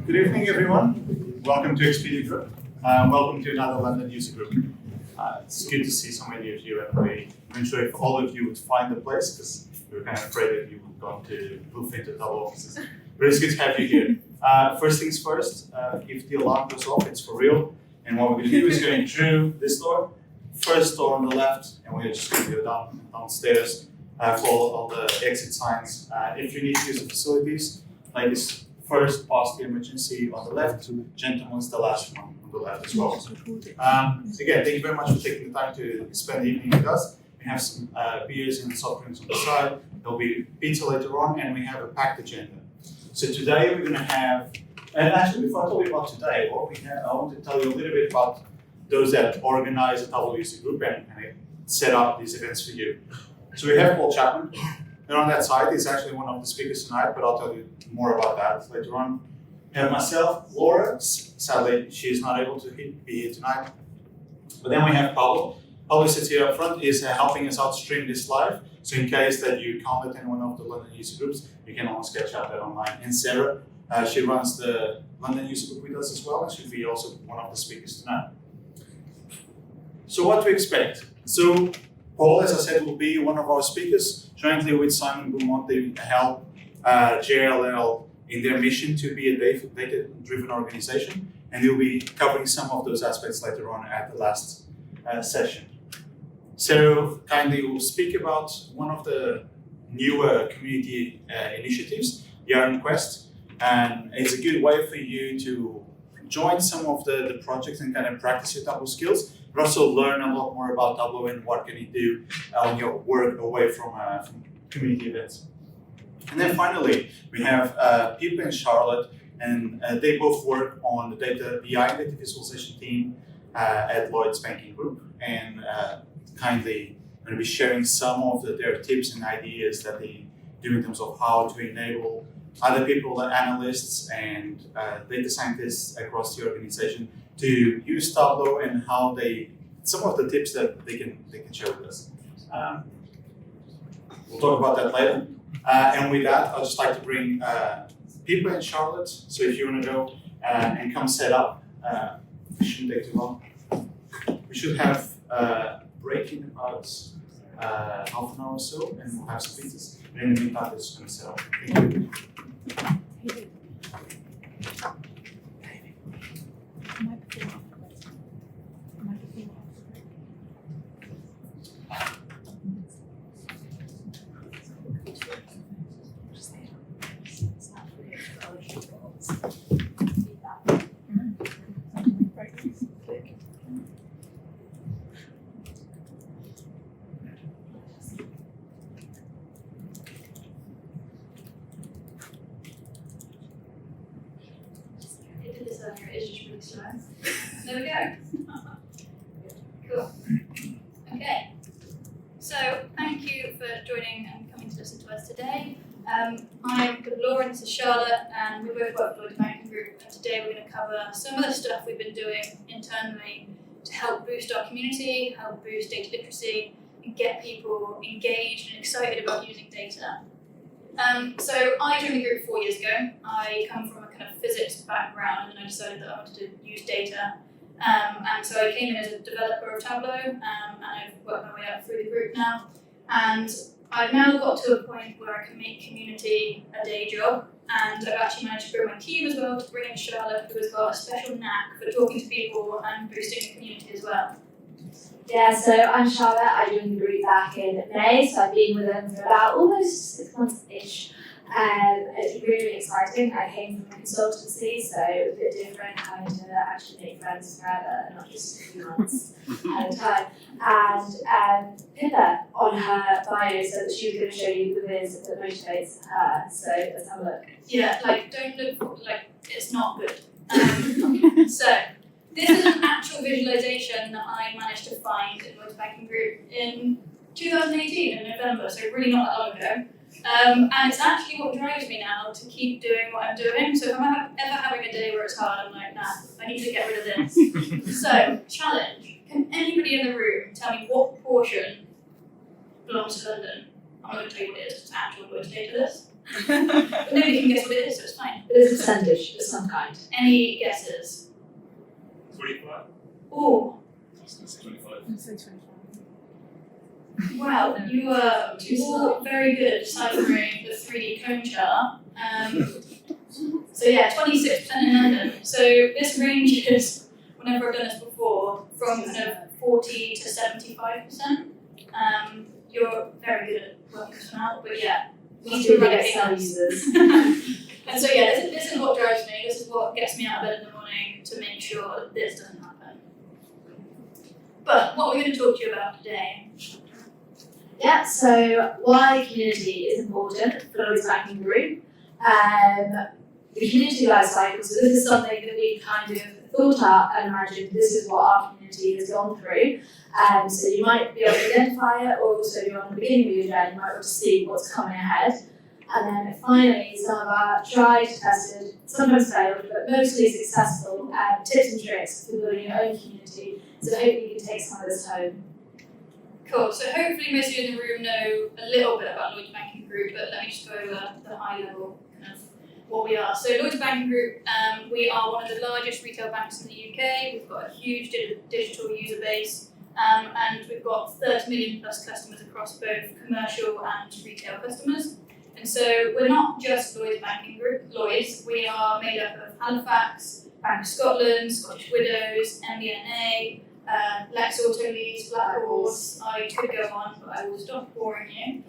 Good evening, everyone. Welcome to Expedia Group. Welcome to another London user group. It's good to see so many of you, and we weren't sure if all of you would find the place because we were kind of afraid that you would go to move into Tableau offices. But it's good to have you here. First things first, if the alarm goes off, it's for real. And what we're going to do is going through this door, first door on the left, and we're just going to go downstairs for all the exit signs. If you need to use the facilities, like this first past the emergency on the left, gentlemen's the last one on the left as well. Again, thank you very much for taking the time to spend the evening with us. We have some beers and soft drinks on the side. There'll be pizza later on, and we have a packed agenda. So today we're going to have, and actually before I tell you about today, what we have, I want to tell you a little bit about those that organize the Tableau user group and set up these events for you. So we have Paul Chapman, and on that side he's actually one of the speakers tonight, but I'll tell you more about that later on. We have myself, Laura. Sadly, she is not able to be here tonight. But then we have Pablo. Pablo sits here up front, is helping us out stream this live. So in case that you can't attend one of the London user groups, you can always catch up that online. And Sarah, she runs the London user group with us as well, and she'll be also one of the speakers tonight. So what to expect? So Paul, as I said, will be one of our speakers, jointly with Simon Beaumont. They help JLL in their mission to be a data-driven organization, and he'll be covering some of those aspects later on at the last session. So kindly will speak about one of the newer community initiatives, the Iron Quest, and it's a good way for you to join some of the projects and kind of practice your Tableau skills, but also learn a lot more about Tableau and what can you do on your work away from community events. And then finally, we have Pippa and Charlotte, and they both work on the data visualization team at Lloyds Banking Group, and kindly going to be sharing some of their tips and ideas that they do in terms of how to enable other people, analysts and data scientists across the organization to use Tableau, and how some of the tips that they can share with us. We'll talk about that later. And with that, I'd just like to bring Pippa and Charlotte. So if you want to go and come set up, it shouldn't take too long. We should have a break in about half an hour or so, and we'll have some pizzas. And in the meantime, they're just going to set up. Thank you. There we go. Cool. Okay. So thank you for joining and coming to listen to us today. I'm with Laura, and this is Charlotte, and we both work for Lloyds Banking Group. And today we're going to cover some of the stuff we've been doing internally to help boost our community, help boost data literacy, and get people engaged and excited about using data. So I joined the group 4 years ago. I come from a kind of physics background, and I decided that I wanted to use data. And so I came in as a developer of Tableau, and I've worked my way up through the group now. And I've now got to a point where I can make community a day job, and I've actually managed to grow my team as well to bring in Charlotte, who has got a special knack for talking to people and boosting the community as well. Yeah, so I'm Charlotte. I joined the group back in May, so I've been with them for about almost 6 months-ish. It's really exciting. I came from a consultancy, so a bit different, having to actually make friends forever, not just a few months at a time. And Pippa, on her bio, said that she was going to show you the viz that motivates her. So let's have a look. Yeah, don't look like it's not good. So this is an actual visualization that I managed to find in Lloyds Banking Group in 2018 in November, so really not that long ago. And it's actually what drives me now to keep doing what I'm doing. So if I'm ever having a day where it's hard, I'm like, nah, I need to get rid of this. So, challenge. Can anybody in the room tell me what proportion belongs to London? I'm going to tell you what it is. It's actual Lloyds data list. But nobody can guess what it is, so it's fine. It is a percentage of some kind. Any guesses? 25? Oh, That's 25. Let's say 25. wow, you are all very good at deciphering the 3D cone chart. So yeah, 26% in London. So this ranges, whenever I've done this before, from kind of 40 to 75%. You're very good at working this one out, but yeah, we need to eradicate Excel that. users. And so yeah, this is what drives me, this is what gets me out of bed in the morning to make sure that this doesn't happen. But what we're going to talk to you about today. Yeah, so why community is important for Lloyds Banking Group. The community life cycle, so this is something that we kind of thought up and imagined this is what our community has gone through. So you might be able to identify it, or also you're on the beginning of your journey, you might want to see what's coming ahead. And then finally, some of our tried, tested, sometimes failed, but mostly successful tips and tricks for building your own community. So hopefully you can take some of this home. Cool, so hopefully most of you in the room know a little bit about Lloyds Banking Group, but let me just go over the high level kind of what we are. So Lloyds Banking Group, we are one of the largest retail banks in the UK. We've got a huge digital user base, and we've got 30 million plus customers across both commercial and retail customers. And so we're not just Lloyds Banking Group, Lloyds, we are made up of Halifax, Bank of Scotland, Scottish Widows, MBNA, Lex Autolease, Black Horse. I could go on, but I will stop boring you.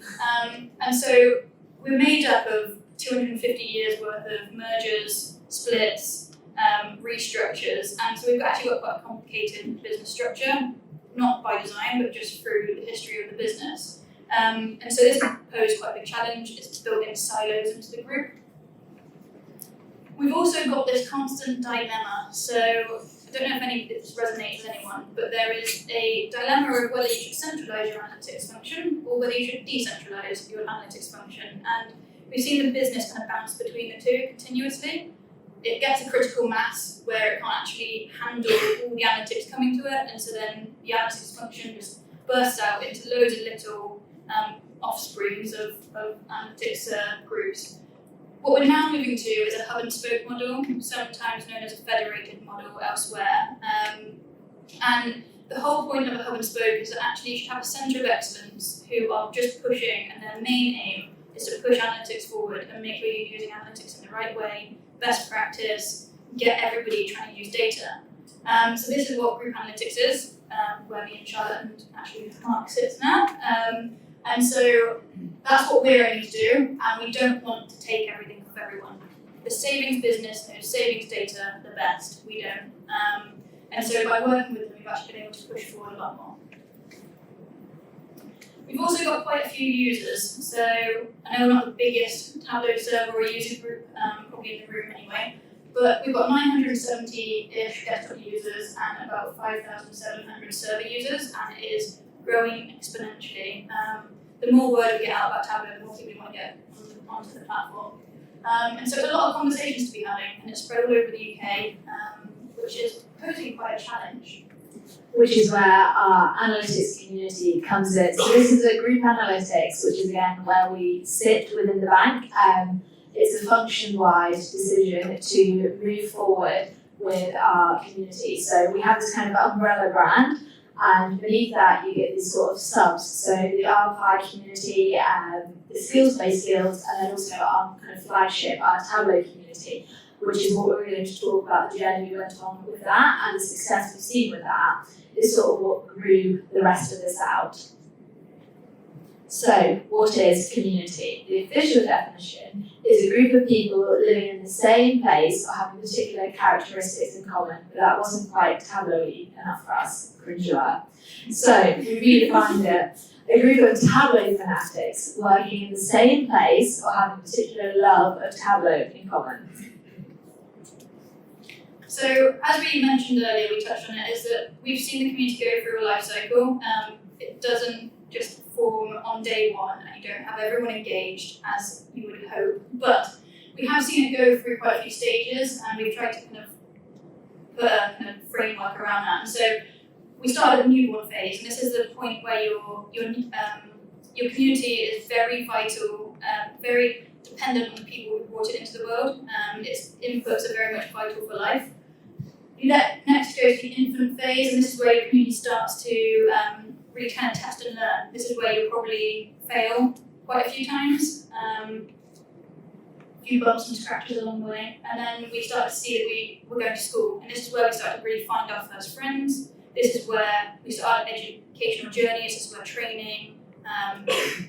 And so we're made up of 250 years worth of mergers, splits, restructures, and so we've actually got quite a complicated business structure, not by design, but just through the history of the business. And so this can pose quite a big challenge. It's building silos into the group. We've also got this constant dilemma. So I don't know if any of this resonates with anyone, but there is a dilemma of whether you should centralize your analytics function or whether you should decentralize your analytics function. And we've seen the business kind of bounce between the two continuously. It gets a critical mass where it can't actually handle all the analytics coming to it, and so then the analytics function just bursts out into loads of little offsprings of analytics groups. What we're now moving to is a hub and spoke model, sometimes known as a federated model elsewhere. And the whole point of a hub and spoke is that actually you should have a centre of excellence who are just pushing, and their main aim is to push analytics forward and make sure you're using analytics in the right way, best practice, get everybody trying to use data. So this is what group analytics is, where me and Charlotte and actually Mark sits now. And so that's what we're aiming to do, and we don't want to take everything from everyone. The savings business knows savings data the best, we don't. And so by working with them, we've actually been able to push forward a lot more. We've also got quite a few users, so I know we're not the biggest Tableau server or user group, probably in the room anyway, but we've got 970-ish desktop users and about 5,700 server users, and it is growing exponentially. The more word we get out about Tableau, the more people want to get onto the platform. And so there's a lot of conversations to be having, and it's spread all over the UK, which is posing quite a challenge. Which is where our analytics community comes in. So this is a group analytics, which is again where we sit within the bank. It's a function-wide decision to move forward with our community. So we have this kind of umbrella brand, and beneath that you get these sort of subs. So the archive community, the skills-based skills, and then also our kind of flagship, our Tableau community, which is what we're going to talk about, the journey we went on with that and the success we've seen with that, is sort of what grew the rest of this out. So, what is community? The official definition is a group of people living in the same place or having particular characteristics in common, but that wasn't quite Tableau-y enough for us, cringe-er. So, we redefined it. A group of Tableau fanatics working in the same place or having a particular love of Tableau in common. So, as we mentioned earlier, we touched on it, is that we've seen the community go through a life cycle. It doesn't just form on day one, and you don't have everyone engaged as you would hope, but we have seen it go through quite a few stages, and we've tried to kind of put a kind of framework around that. And so we started a newborn phase, and this is the point where your community is very vital, very dependent on the people who brought it into the world. Its inputs are very much vital for life. You next go to the infant phase, and this is where your community starts to really kind of test and learn. This is where you'll probably fail quite a few times, a few bumps and scratches along the way, and then we start to see that we were going to school, and this is where we start to really find our first friends. This is where we start educational journeys, this is where training,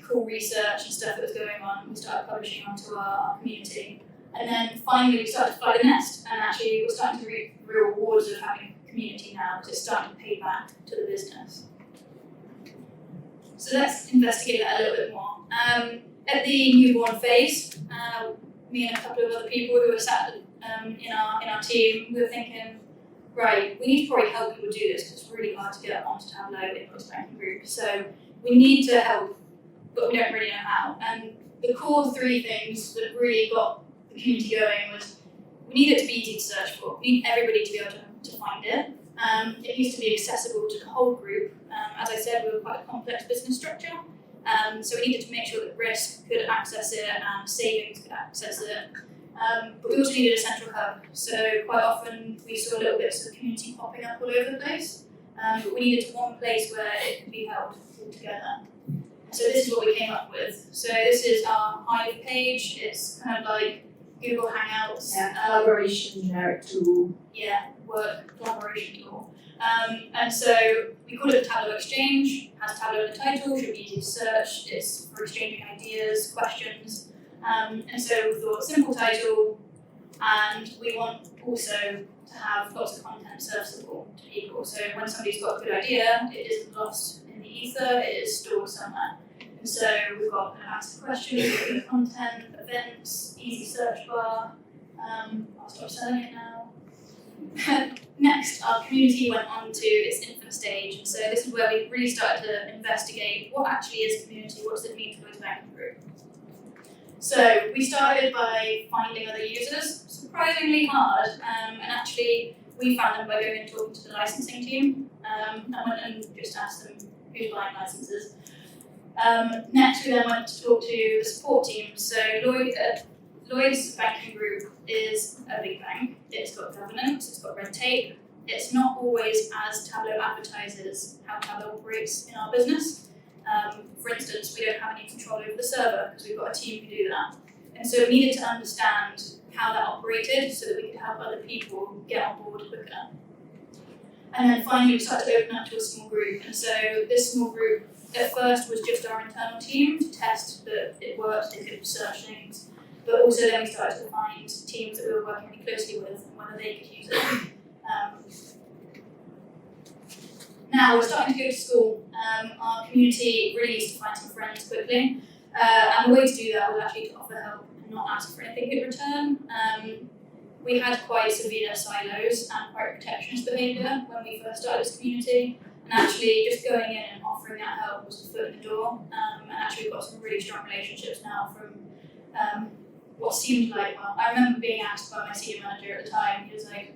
cool research and stuff that was going on, we started publishing onto our community. And then finally we started to fly the nest, and actually we're starting to reap the rewards of having a community now, because it's starting to pay back to the business. So let's investigate that a little bit more. At the newborn phase, me and a couple of other people who were sat in our team, we were thinking, right, we need to probably help people do this, because it's really hard to get onto Tableau in Lloyds Banking Group. So we need to help, but we don't really know how. And the core three things that really got the community going was, we need it to be easy to search for. We need everybody to be able to find it. It needs to be accessible to the whole group. As I said, we were quite a complex business structure. So we needed to make sure that risk could access it and savings could access it. But we also needed a central hub. So quite often we saw little bits of community popping up all over the place. But we needed one place where it could be held all together. So this is what we came up with. So this is our Hive page. It's kind of like Google Hangouts. Collaboration generic tool. Work collaboration tool. And so we call it the Tableau Exchange. It has Tableau in the title, should be easy to search. It's for exchanging ideas, questions. And so we thought simple title, and we want also to have lots of content serviceable to people. So when somebody's got a good idea, it isn't lost in the ether, it is stored somewhere. And so we've got answer questions, we've got content, events, easy search bar. I'll stop selling it now. Next, our community went on to its infant stage, and so this is where we really started to investigate what actually is community, what does it mean to Lloyds Banking Group. So we started by finding other users, surprisingly hard, and actually we found them by going and talking to the licensing team. I went and just asked them who's buying licenses. Next we then went to talk to the support team. So Lloyds Banking Group is a big bank. It's got governance, it's got red tape. It's not always as Tableau advertises how Tableau operates in our business. For instance, we don't have any control over the server because we've got a team who do that. And so we needed to understand how that operated so that we could help other people get on board quicker. And then finally we started to open up to a small group. And so this small group at first was just our internal team to test that it worked, they could search things. But also then we started to find teams that we were working really closely with and whether they could use it. Now we're starting to go to school. Our community really needs to find some friends quickly. And the way to do that was actually to offer help and not ask for anything in return. We had quite severe silos and quite protectionist behaviour when we first started this community. And actually just going in and offering that help was the foot in the door. And actually we've got some really strong relationships now from what seemed like, well, I remember being asked by my senior manager at the time, he was like,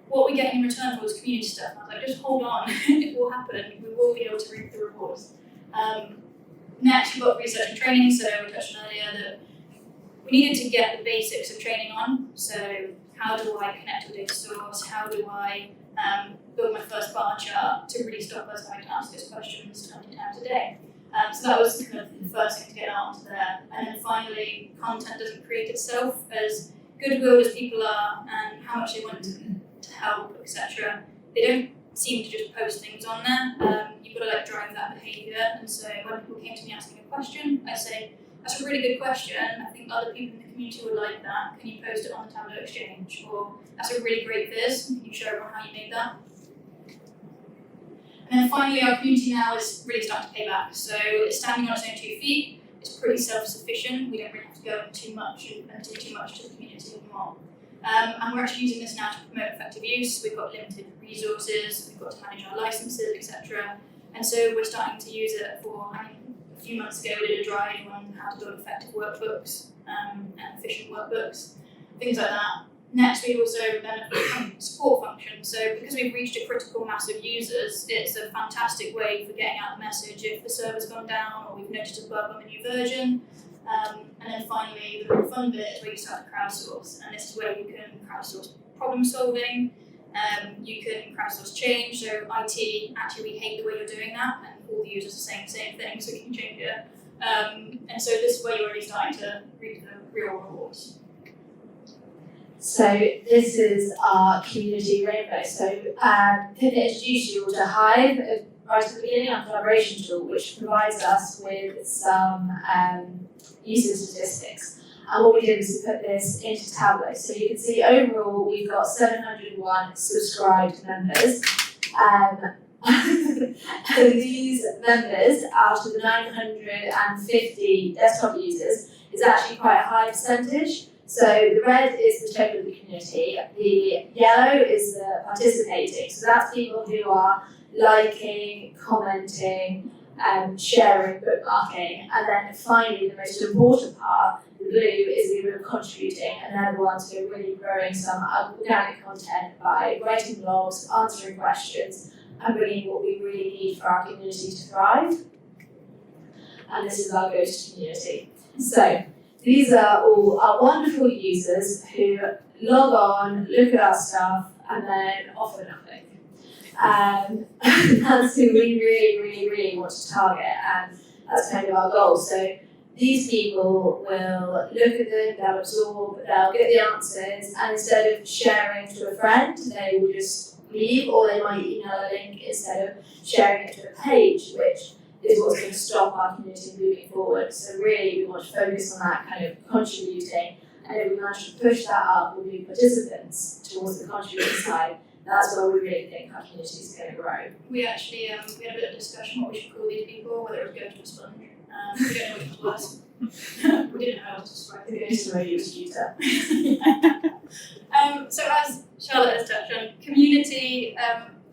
what we get in return for was community stuff. And I was like, just hold on, it will happen. We will be able to reap the rewards. Next, we've got research and training. So we touched on earlier that we needed to get the basics of training on. So how do I connect to a data source? How do I build my first bar chart to really stop us having to ask those questions 20 times a day? So that was kind of the first thing to get onto there. And then finally, content doesn't create itself. As goodwill as people are and how much they want to help, etc., they don't seem to just post things on there. You've got to like drive that behaviour. And so when people came to me asking a question, I say, that's a really good question. I think other people in the community would like that. Can you post it on the Tableau Exchange? Or that's a really great viz. Can you show everyone how you made that? And then finally, our community now is really starting to pay back. So it's standing on its own 2 feet. It's pretty self-sufficient. We don't really have to go too much and do too much to the community anymore. And we're actually using this now to promote effective use. We've got limited resources. We've got to manage our licenses, etc. And so we're starting to use it for, I mean, a few months ago we did a drive on how to build effective workbooks and efficient workbooks, things like that. Next, we also benefit from support functions. So because we've reached a critical mass of users, it's a fantastic way for getting out the message if the server's gone down or we've noticed a bug on the new version. And then finally, the real fun bit is where you start to crowdsource, and this is where you can crowdsource problem solving. You can crowdsource change. So IT, actually, we hate the way you're doing that, and all the users are saying the same thing, so we can change it. And so this is where you're really starting to reap the real rewards. So this is our community rainbow. So Pippa introduced you all to Hive right at the beginning, our collaboration tool, which provides us with some user statistics. And what we did was put this into Tableau. So you can see overall we've got 701 subscribed members. And these members, out of the 950 desktop users, is actually quite a high percentage. So the red is the total of the community, the yellow is the participating. So that's people who are liking, commenting, sharing, bookmarking. And then finally, the most important part, the blue, is the people who are contributing, and they're the ones who are really growing some organic content by writing blogs, answering questions, and bringing what we really need for our community to thrive. And this is our ghost community. So these are all our wonderful users who log on, look at our stuff, and then offer nothing. That's who we really want to target, and that's kind of our goal. So these people will look at them, they'll absorb, they'll get the answers, and instead of sharing to a friend, they will just leave, or they might email a link instead of sharing it to a page, which is what's going to stop our community moving forward. So really we want to focus on that kind of contributing, and if we manage to push that up with new participants towards the contributing side, that's where we really think our community is going to grow. We actually we had a bit of discussion what we should call these people, whether it was go to a sponge. We don't know which was worse. We didn't know how to describe the Just the way you was user. So as Charlotte has touched on, community,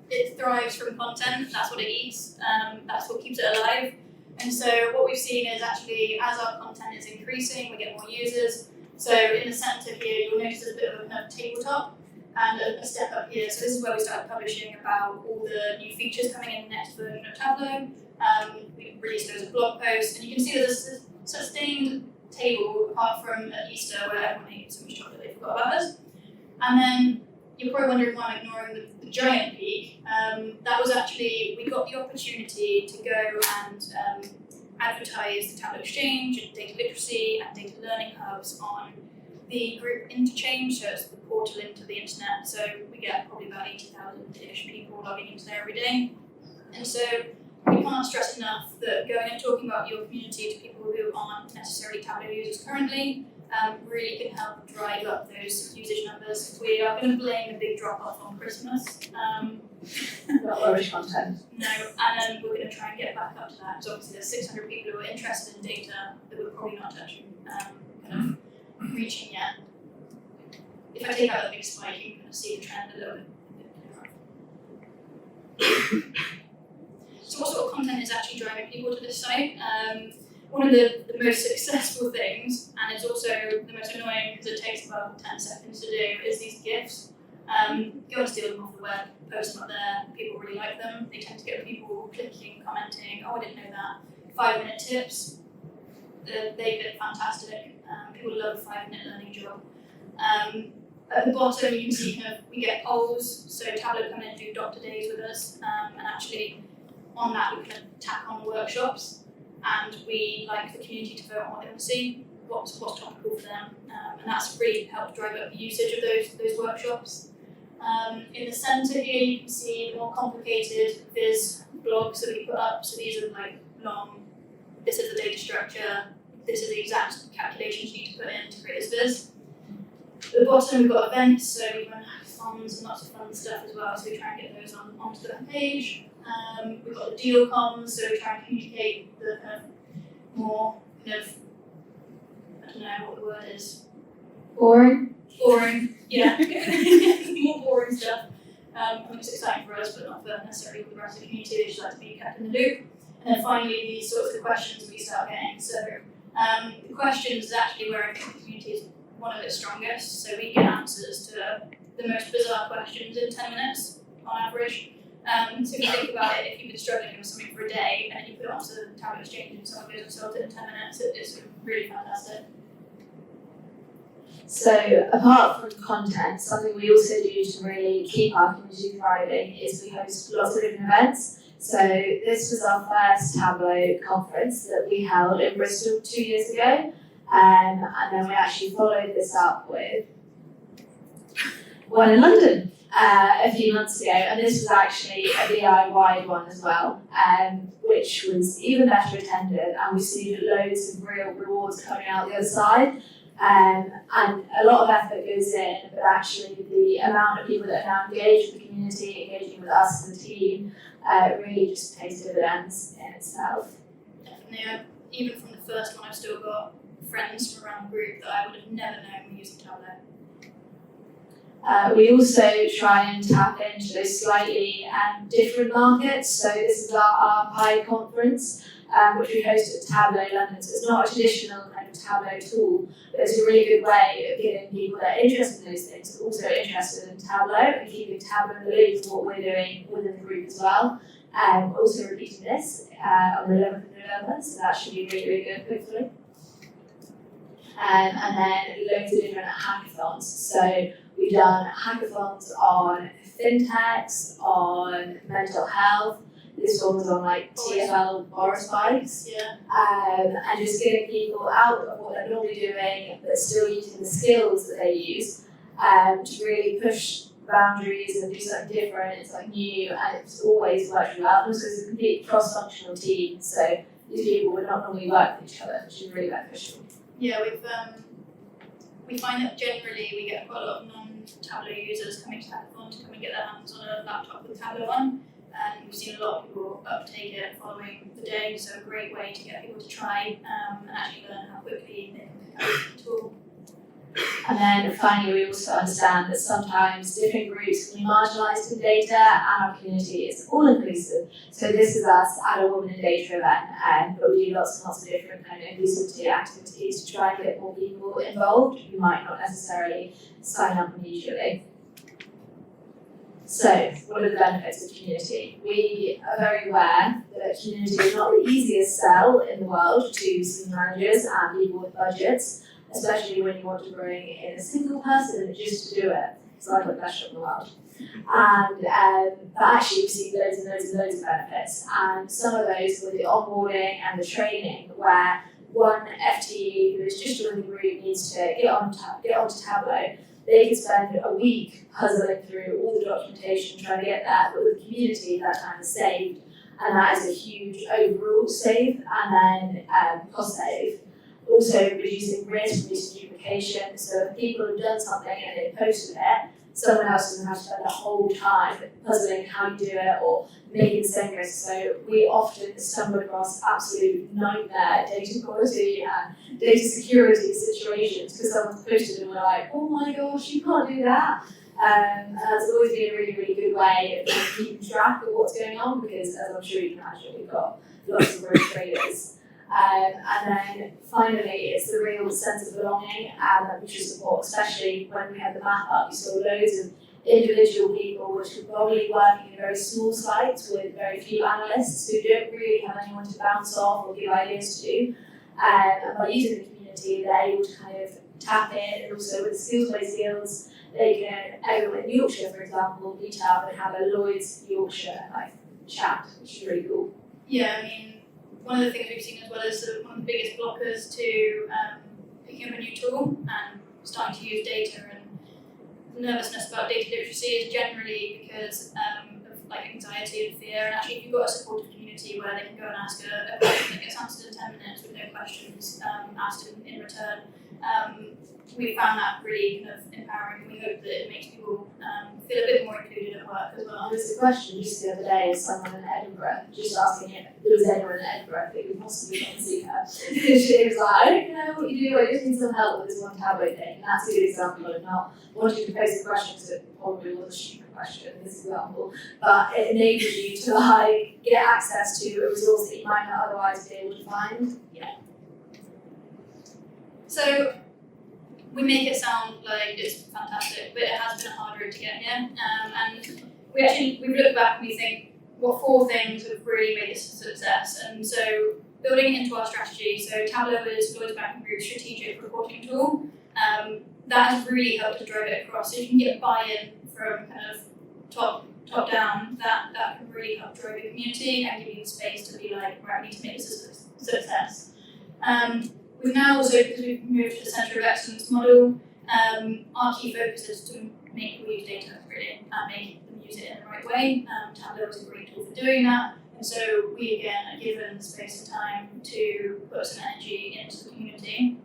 it thrives from content. That's what it eats. That's what keeps it alive. And so what we've seen is actually as our content is increasing, we get more users. So in the centre here, you'll notice there's a bit of a tabletop and a step up here. So this is where we started publishing about all the new features coming in the next version of Tableau. We released those as blog posts, and you can see there's a sustained table apart from at Easter where everyone ate so much chocolate they forgot about us. And then you're probably wondering why I'm ignoring the giant peak. That was actually, we got the opportunity to go and advertise the Tableau Exchange and data literacy and data learning hubs on the group interchange, so it's the portal into the internet. So we get probably about 80,000-ish people logging into there every day. And so we can't stress enough that going and talking about your community to people who aren't necessarily Tableau users currently really can help drive up those usage numbers. We are going to blame the big drop off on Christmas. Not rubbish content. No, and then we're going to try and get back up to that. So obviously there's 600 people who are interested in data that we're probably not touching, kind of reaching yet. If I take out that big spike, you can kind of see the trend a little bit. So what sort of content is actually driving people to this site? One of the most successful things, and it's also the most annoying because it takes about 10 seconds to do, is these GIFs. Go and steal them off the web, post them up there, people really like them. They tend to get people clicking, commenting, oh I didn't know that. 5-minute tips, they've been fantastic. People love a 5-minute learning job. At the bottom you can see kind of, we get polls, so Tableau come in and do Doctor Days with us, and actually on that we kind of tack on workshops, and we like the community to vote on what they want to see, what's topical for them, and that's really helped drive up the usage of those workshops. In the centre here you can see the more complicated Viz blogs that we put up, so these are like long, this is the data structure, this is the exact calculations you need to put in to create this Viz. At the bottom we've got events, so we run hackathons and lots of fun stuff as well, so we try and get those onto the page. We've got the deal comms, so we try and communicate the kind of more kind of, I don't know what the word is. Boring? Boring, yeah. More boring stuff. I mean, it's exciting for us, but not for necessarily for the rest of the community. They just like to be kept in the loop. And then finally, these sorts of questions we start getting. So the questions is actually where I think the community is one of its strongest. So we get answers to the most bizarre questions in 10 minutes on average. So if you think about it, if you've been struggling with something for a day and then you put it onto the Tableau Exchange and someone goes and solves it in 10 minutes, it's sort of really fantastic. So apart from content, something we also do to really keep our community thriving is we host lots of different events. So this was our first Tableau conference that we held in Bristol 2 years ago, and then we actually followed this up with one in London a few months ago, and this was actually a DIY one as well, which was even better attended, and we see loads of real rewards coming out the other side. And a lot of effort goes in, but actually the amount of people that are now engaged with the community, engaging with us as a team, really just pays dividends in itself. Definitely, even from the first one, I've still got friends from around the group that I would have never known using Tableau. We also try and tap into those slightly different markets. So this is our Pi conference, which we host at Tableau London. So it's not a traditional kind of Tableau tool, but it's a really good way of getting people that are interested in those things, but also interested in Tableau, and keeping Tableau in the loop of what we're doing within the group as well. We're also repeating this on the 11th of November, so that should be really, really good, hopefully. And then loads of different hackathons. So we've done hackathons on fintechs, on mental health. This one was on like TfL Boris bikes. Yeah. And just getting people out of what they're normally doing, but still using the skills that they use to really push boundaries and do something different. It's like new, and it's always worked well. And also it's a complete cross-functional team, so these people would not normally work with each other, which is really beneficial. Yeah, we find that generally we get quite a lot of non-Tableau users coming to Hackathon to come and get their hands on a laptop with Tableau on, and we've seen a lot of people uptake it following the day, so a great way to get people to try and actually learn how quickly they can pick up the tool. And then finally, we also understand that sometimes different groups can be marginalised in data, and our community is all-inclusive. So this is us at a Women in Data event, but we do lots and lots of different kind of inclusivity activities to try and get more people involved who might not necessarily sign up immediately. So, what are the benefits of community? We are very aware that community is not the easiest sell in the world to senior managers and people with budgets, especially when you want to bring in a single person just to do it. It's like the best job in the world. And but actually we've seen loads and loads and loads of benefits. And some of those were the onboarding and the training, where one FTE who is just joining the group needs to get onto Tableau. They can spend a week puzzling through all the documentation, trying to get that, but with the community that time is saved. And that is a huge overall save, and then cost save. Also reducing risk, reducing duplication. So if people have done something and they posted it, someone else doesn't have to spend the whole time puzzling how you do it or making the same risk. So we often stumble across absolute nightmare data quality and data security situations because someone's posted and we're like, oh my gosh, you can't do that. And that's always been a really, really good way of keeping track of what's going on, because as I'm sure you can imagine, we've got lots of rogue traders. And then finally, it's the real sense of belonging that we should support, especially when we had the map up. You saw loads of individual people which were probably working in very small sites with very few analysts who don't really have anyone to bounce off or give ideas to. And by using the community, they're able to kind of tap in, and also with the skills-based skills, they can, everyone in Yorkshire, for example, meet up and have a Lloyds Yorkshire chat, which is really cool. Yeah, I mean, one of the things we've seen as well is one of the biggest blockers to picking up a new tool and starting to use data, and nervousness about data literacy is generally because of like anxiety and fear. And actually, if you've got a supportive community where they can go and ask a question that gets answered in 10 minutes with no questions asked in return, we found that really kind of empowering, and we hope that it makes people feel a bit more included at work as well. There was a question just the other day of someone in Edinburgh, just asking if there was anyone in Edinburgh that could possibly come and see her. She was like, I don't know what you do, I just need some help with this one Tableau thing. And that's a good example of not wanting to pose a question because it probably was a stupid question, this example, but it enables you to get access to a resource that you might not otherwise be able to find. Yeah. So we make it sound like it's fantastic, but it has been a hard road to get here. And we've looked back and we think, what 4 things have really made this a success? And so building it into our strategy, so Tableau is Lloyds Banking Group's strategic reporting tool. That has really helped to drive it across. So if you can get buy-in from kind of top down, that can really help drive your community and give you the space to be like, right, we need to make this a success. We've now also, because we've moved to the Centre of Excellence model, our key focus is to make people use data really and make them use it in the right way. Tableau is a great tool for doing that, and so we again are given the space and time to put some energy into the community.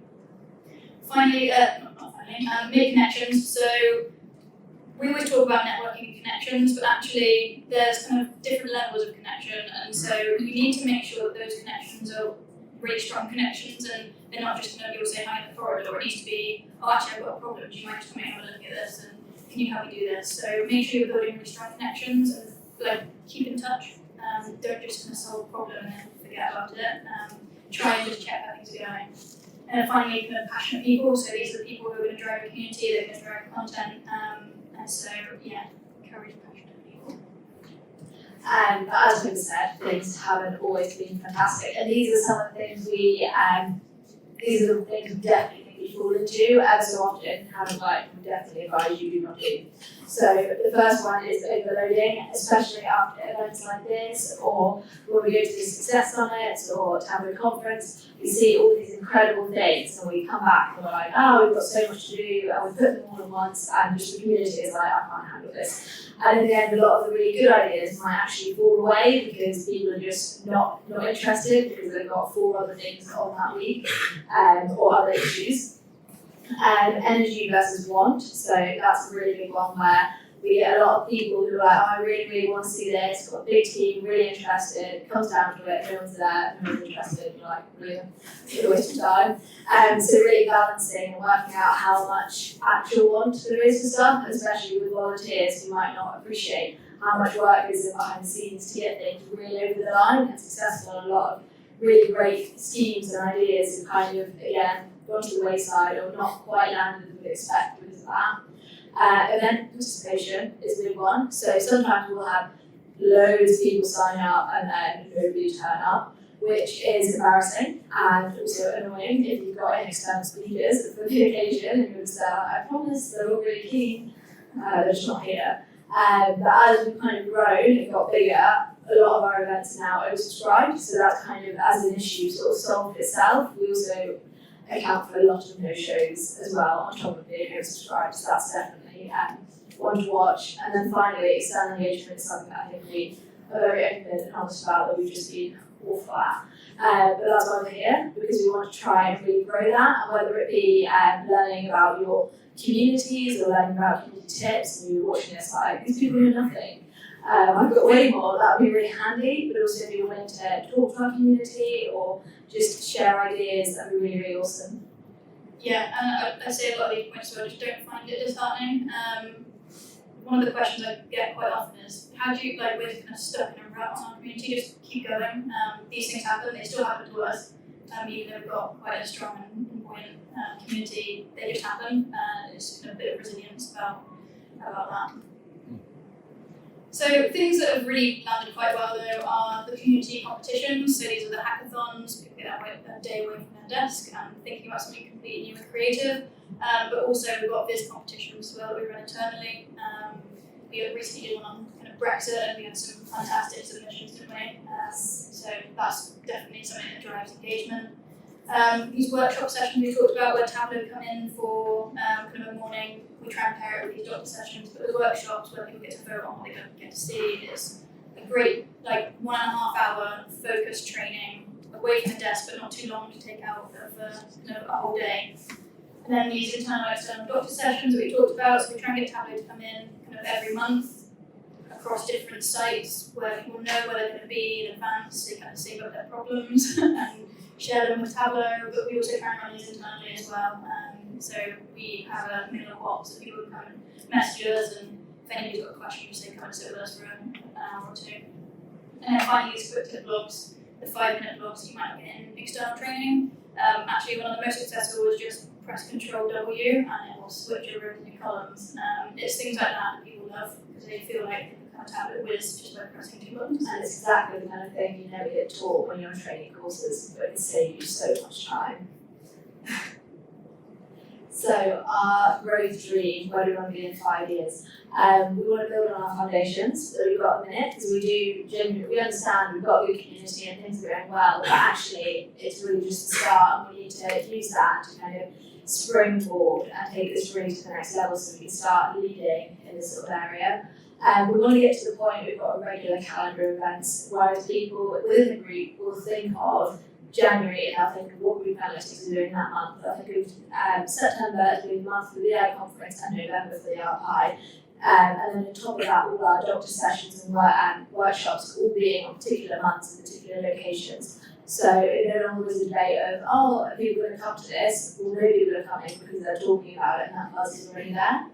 Finally, make connections. So we always talk about networking and connections, but actually there's kind of different levels of connection, and so you need to make sure that those connections are really strong connections and they're not just going to be all say hi in the corridor. It needs to be, oh, actually I've got a problem, do you mind just coming and have a look at this, and can you help me do this? So make sure you're building really strong connections and like keep in touch. Don't just kind of solve a problem and then forget about it. Try and just check how things are going. And finally, kind of passionate people. So these are the people who are going to drive the community, they're going to drive content. And so, yeah, encourage passionate people. As Pippa said, things haven't always been fantastic, and these are some of the things these are the things we definitely think we fall into ever so often. Haven't worked, we definitely advise you do not do. So the first one is overloading, especially after events like this, or when we go to the Success Summits or Tableau Conference, we see all these incredible things, and we come back and we're like, oh, we've got so much to do, and we put them all at once, and just the community is like, I can't handle this. And in the end, a lot of the really good ideas might actually fall away because people are just not interested because they've got 4 other things on that week, or other issues. Energy versus want, so that's a really big one where we get a lot of people who are like, oh, I really, really want to see this, got a big team, really interested, it comes down to it, no one's there, no one's interested, you're like, really, it's a waste of time. So really balancing and working out how much actual want there is for stuff, especially with volunteers who might not appreciate how much work is in behind the scenes to get things really over the line and successful. A lot of really great schemes and ideas have kind of, again, gone to the wayside or not quite landed as we would expect because of that. Event participation is a big one. So sometimes we'll have loads of people sign up and then nobody turn up, which is embarrassing and also annoying if you've got external speakers for the occasion and you're just I promise they're all really keen, they're just not here. But as we've kind of grown and got bigger, a lot of our events are now oversubscribed, so that's kind of, as an issue, sort of solved itself. We also account for a lot of no-shows as well, on top of being oversubscribed, so that's definitely one to watch. And then finally, external engagement is something that I think we are very open and honest about, that we've just been awful at. But that's why we're here, because we want to try and really grow that, and whether it be learning about your communities or learning about community tips, and you're watching this like, these people know nothing. I've got way more, that would be really handy, but also if you're willing to talk to our community or just share ideas, that would be really, really awesome. Yeah, and I say a lot of these points, so I just don't find it disheartening. One of the questions I get quite often is, how do you, like, we're kind of stuck in a rut on our community, just keep going. These things happen, they still happen to us, even though we've got quite a strong and buoyant community, they just happen. It's kind of a bit of resilience about that. So things that have really landed quite well though are the community competitions. So these are the hackathons, people get a day away from their desk and thinking about something completely new and creative. But also we've got Viz competitions as well that we run internally. We recently did one on kind of Brexit and we had some fantastic submissions, didn't we? So that's definitely something that drives engagement. These workshop sessions we talked about where Tableau come in for kind of a morning, we try and pair it with these doctor sessions, but the workshops where people get to vote on what they get to see is a great, like, 1.5 hour focused training away from the desk, but not too long to take out of a whole day. And then these internal and external doctor sessions that we talked about, so we try and get Tableau to come in kind of every month across different sites where people know where they're going to be in advance, they kind of save up their problems and share them with Tableau, but we also try and run these internally as well. So we have a mail box that people can come and message us, and if anybody's got a question, just say come and sit with us for an hour or two. And then finally, these quick tip blogs, the 5-minute blogs you might get in external training. Actually, one of the most successful was just press Ctrl W and it will switch over into new columns. It's things like that that people love because they feel like they become a tablet whiz just by pressing 2 buttons. And it's exactly the kind of thing you never get taught when you're on training courses, but it saves you so much time. So our growth dream, where do we want to be in 5 years? We want to build on our foundations that we've got a minute, because we understand we've got a good community and things are going well, but actually it's really just the start, and we need to use that to kind of springboard and take this really to the next level so we can start leading in this sort of area. We want to get to the point we've got a regular calendar of events, whereas people within the group will think of January and I'll think of what group analytics are doing that month. I'll think of September as being the month for the AI conference and November for the RPI. And then on top of that, all our doctor sessions and workshops all being on particular months and particular locations. So it no longer was a debate of, oh, are people going to come to this? Well, no people are coming because they're talking about it and that buzz is already there.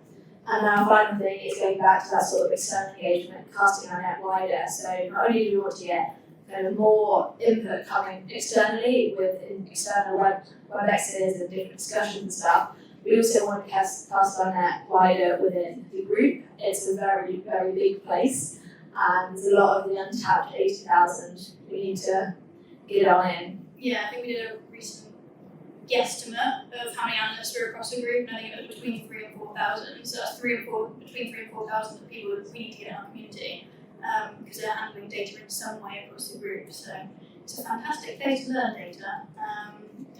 And now our final thing is going back to that sort of external engagement, casting our net wider. So not only do we want to get kind of more input coming externally with external WebExes and different discussions and stuff, we also want to cast our net wider within the group. It's a very, very big place, and there's a lot of the untapped 80,000 we need to get on in. Yeah, I think we did a recent guesstimate of how many analysts were across the group, and I think it was between 3,000 and 4,000. So that's between 3,000 and 4,000 people that we need to get in our community, because they're handling data in some way across the group. So it's a fantastic place to learn data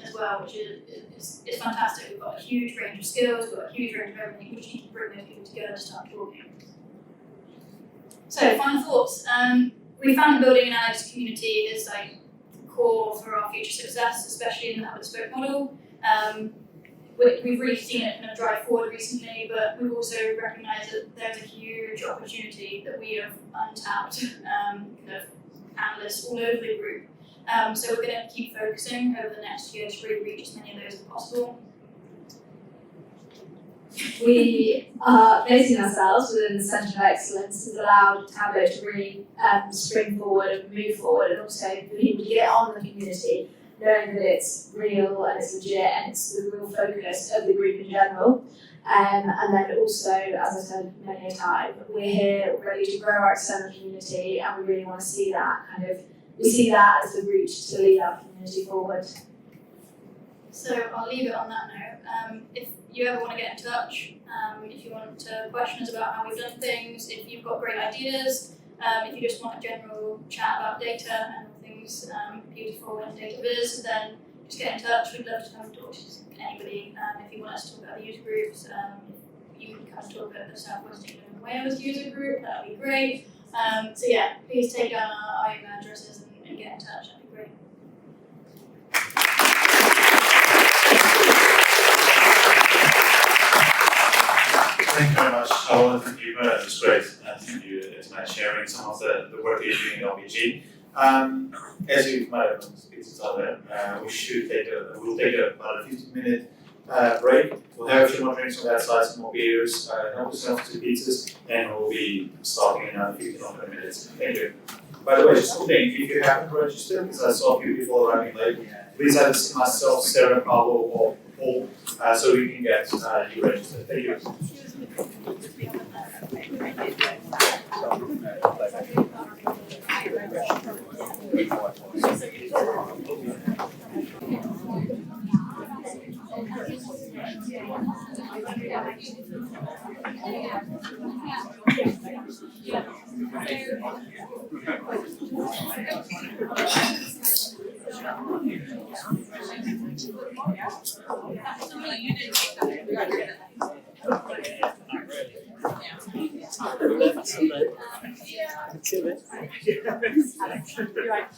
as well, which is fantastic. We've got a huge range of skills, we've got a huge range of everything. We just need to bring those people together to start talking. So final thoughts. We found building an analytics community is like core for our future success, especially in the hub and spoke model. We've really seen it kind of drive forward recently, but we've also recognised that there's a huge opportunity that we have untapped kind of analysts all over the group. So we're going to keep focusing over the next year to really reach as many of those as possible. We are placing ourselves within the Centre of Excellence has allowed Tableau to really spring forward and move forward, and also for people to get on the community, knowing that it's real and it's legit and it's the real focus of the group in general. And then also, as I said many a time, we're here ready to grow our external community, and we really want to see that we see that as the route to lead our community forward. So I'll leave it on that note. If you ever want to get in touch, if you want to question us about how we've done things, if you've got great ideas, if you just want a general chat about data and things beautiful in Data Viz, then just get in touch. We'd love to come and talk to anybody. If you want us to talk about the user groups, you can come talk about the South West England and Wales user group, that would be great. So yeah, please take down our email addresses and get in touch, that'd be great. Thank you very much, Charlotte and Pippa. It was great. Thank you for sharing some of the work that you're doing in LBG. As you might have noticed, we'll take about a 15-minute break. We'll have a few more drinks on that side, some more beers, help yourself to pizzas, and we'll be starting in another 15 or 20 minutes. Thank you. By the way, just one thing, if you haven't registered, because I saw a few people arriving late, please either see myself, Sarah, Pablo, or Paul, so we can get you registered. Thank you.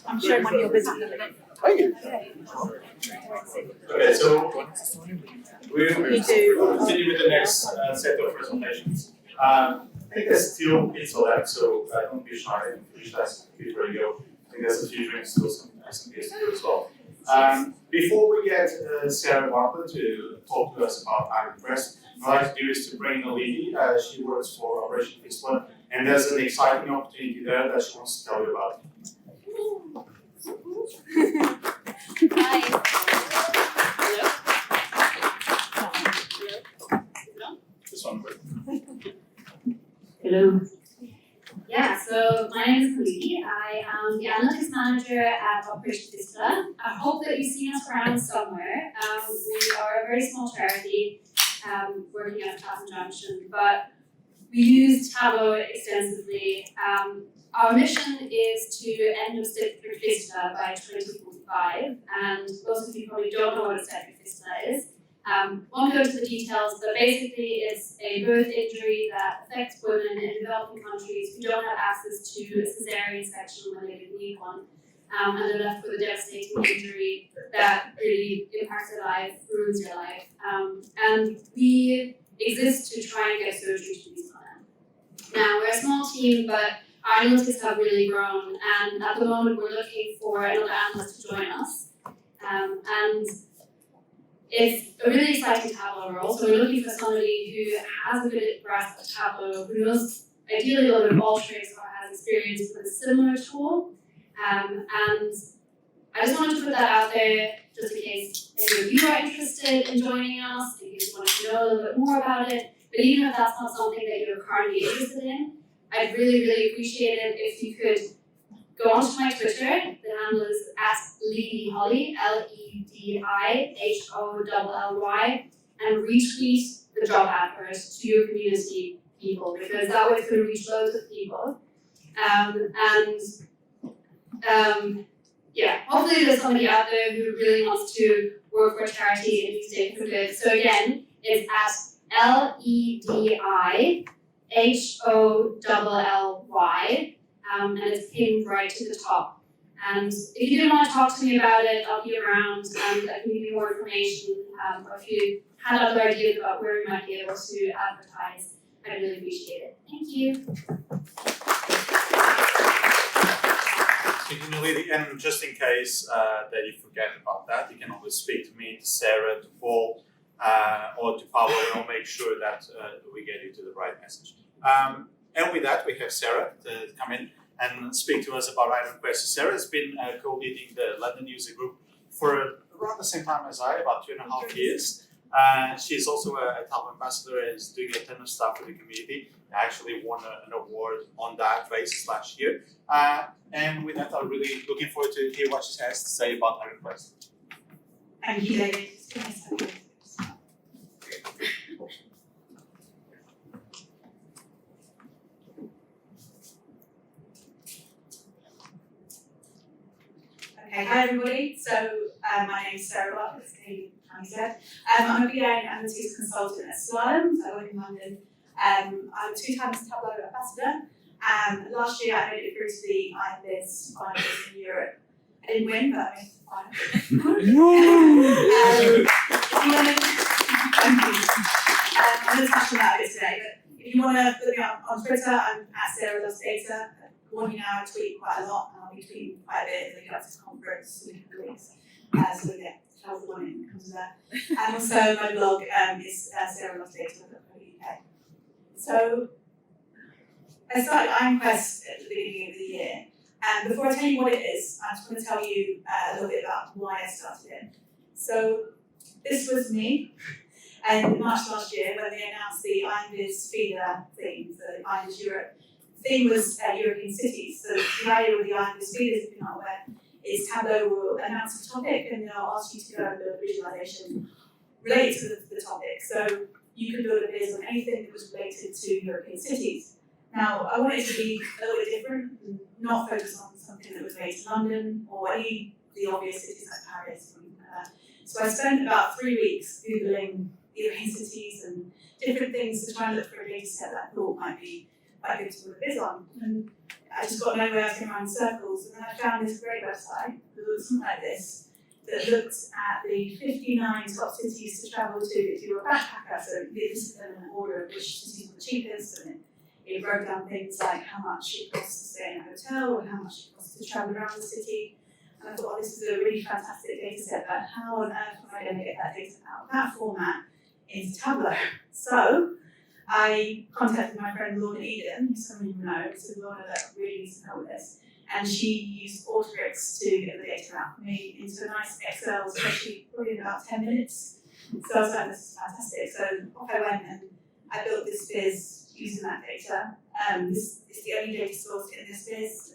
I'm showing one of your business in a minute. Okay, so we'll continue with the next set of presentations. I think there's still pizza left, so don't be shy. Please keep ready to go. I think there's a few drinks, still some beers to do as well. Before we get Sarah Bartlett to talk to us about Iron Viz, what I'd like to do is to bring Olivia. She works for Operation Pippa, and there's an exciting opportunity there that she wants to tell you about. Hi. This one quick. Hello. Yeah, so my name is Lee. I am the analytics manager at Operation Vista. I hope that you've seen us around somewhere. We are a very small charity working out of Clapham Junction, but we use Tableau extensively. Our mission is to end obstetric fistula by 2045, and most of you probably don't know what obstetric fistula is. Won't go into the details, but basically it's a birth injury that affects women in developing countries who don't have access to a cesarean section when they need one, and they're left with a devastating injury that really impacts their life, ruins their life. And we exist to try and get surgery to these women. Now, we're a small team, but our analytics have really grown, and at the moment we're looking for another analyst to join us. And it's a really exciting Tableau role, so we're looking for somebody who has a good grasp of Tableau, who knows ideally a little bit of Alteryx or has experience with a similar tool. And I just wanted to put that out there just in case any of you are interested in joining us, in case you want to know a little bit more about it. But even if that's not something that you're currently interested in, I'd really, really appreciate it if you could go onto my Twitter. The handle is @LeadyHolly, LEDIHOLLY, and retweet the job advert to your community people, because that way it's going to reach loads of people. Yeah, hopefully there's somebody out there who really wants to work for a charity and use data for good. So again, it's @LEDIHOLLY, and it's pinned right to the top. And if you didn't want to talk to me about it, I'll be around and I can give you more information. Or if you had other ideas about where we might be able to advertise, I'd really appreciate it. Thank you. Thank you, Lily. And just in case that you forget about that, you can always speak to me, to Sarah, to Paul, or to Pablo, and I'll make sure that we get you to the right message. And with that, we have Sarah to come in and speak to us about Iron Viz. Sarah has been co-leading the London user group for around the same time as I, about 2.5 years. She's also a Tableau ambassador and is doing a ton of stuff with the community. I actually won an award on that basis last year. And with that, I'm really looking forward to hear what she has to say about Iron Viz. Thank you, David. Just give me a second. Okay, hi everybody. So my name is Sarah Bartlett, as Katie said. I'm a BA and analytics consultant at Slalom, so I work in London. I'm 2 times Tableau ambassador. Last year I made it through to the Iron Viz finals in Europe. I didn't win, but I made the final. I'm going to touch on that a bit today, but if you want to look me up on Twitter, I'm @SarahLovesData. Warning you now, I tweet quite a lot, and I'll be tweeting quite a bit leading up to this conference in a couple of weeks. So yeah, travel warning when it comes to that. And also my blog is SarahLovesData.co.uk. So I started Iron Viz at the beginning of the year. And before I tell you what it is, I'm just going to tell you a little bit about why I started it. So this was me, and in March last year when they announced the Iron Viz feeder theme, the Iron Viz Europe. The theme was European cities. So the idea with the Iron Viz feeders, if you're not aware, is Tableau will announce a topic and they'll ask you to go and build a visualization related to the topic. So you could build a viz on anything that was related to European cities. Now, I wanted it to be a little bit different and not focus on something that was based in London or any of the obvious cities like Paris or anything like that. So I spent about 3 weeks Googling European cities and different things to try and look for a data set that I thought might be quite good to put a viz on. And I just got nowhere, I was going around in circles, and then I found this great website that looked something like this, that looked at the 59 top cities to travel to if you were a backpacker. So this is them in an order of which cities were the cheapest, and it broke down things like how much it costs to stay in a hotel and how much it costs to travel around the city. And I thought, oh, this is a really fantastic data set, but how on earth am I going to get that data out of that format into Tableau? So I contacted my friend Lorna Eden, who some of you know, so Lorna that really needs some help with this. And she used Alteryx to get the data out for me into a nice Excel spreadsheet, probably in about 10 minutes. So I was like, this is fantastic. So off I went and I built this viz using that data. This is the only data source in this viz.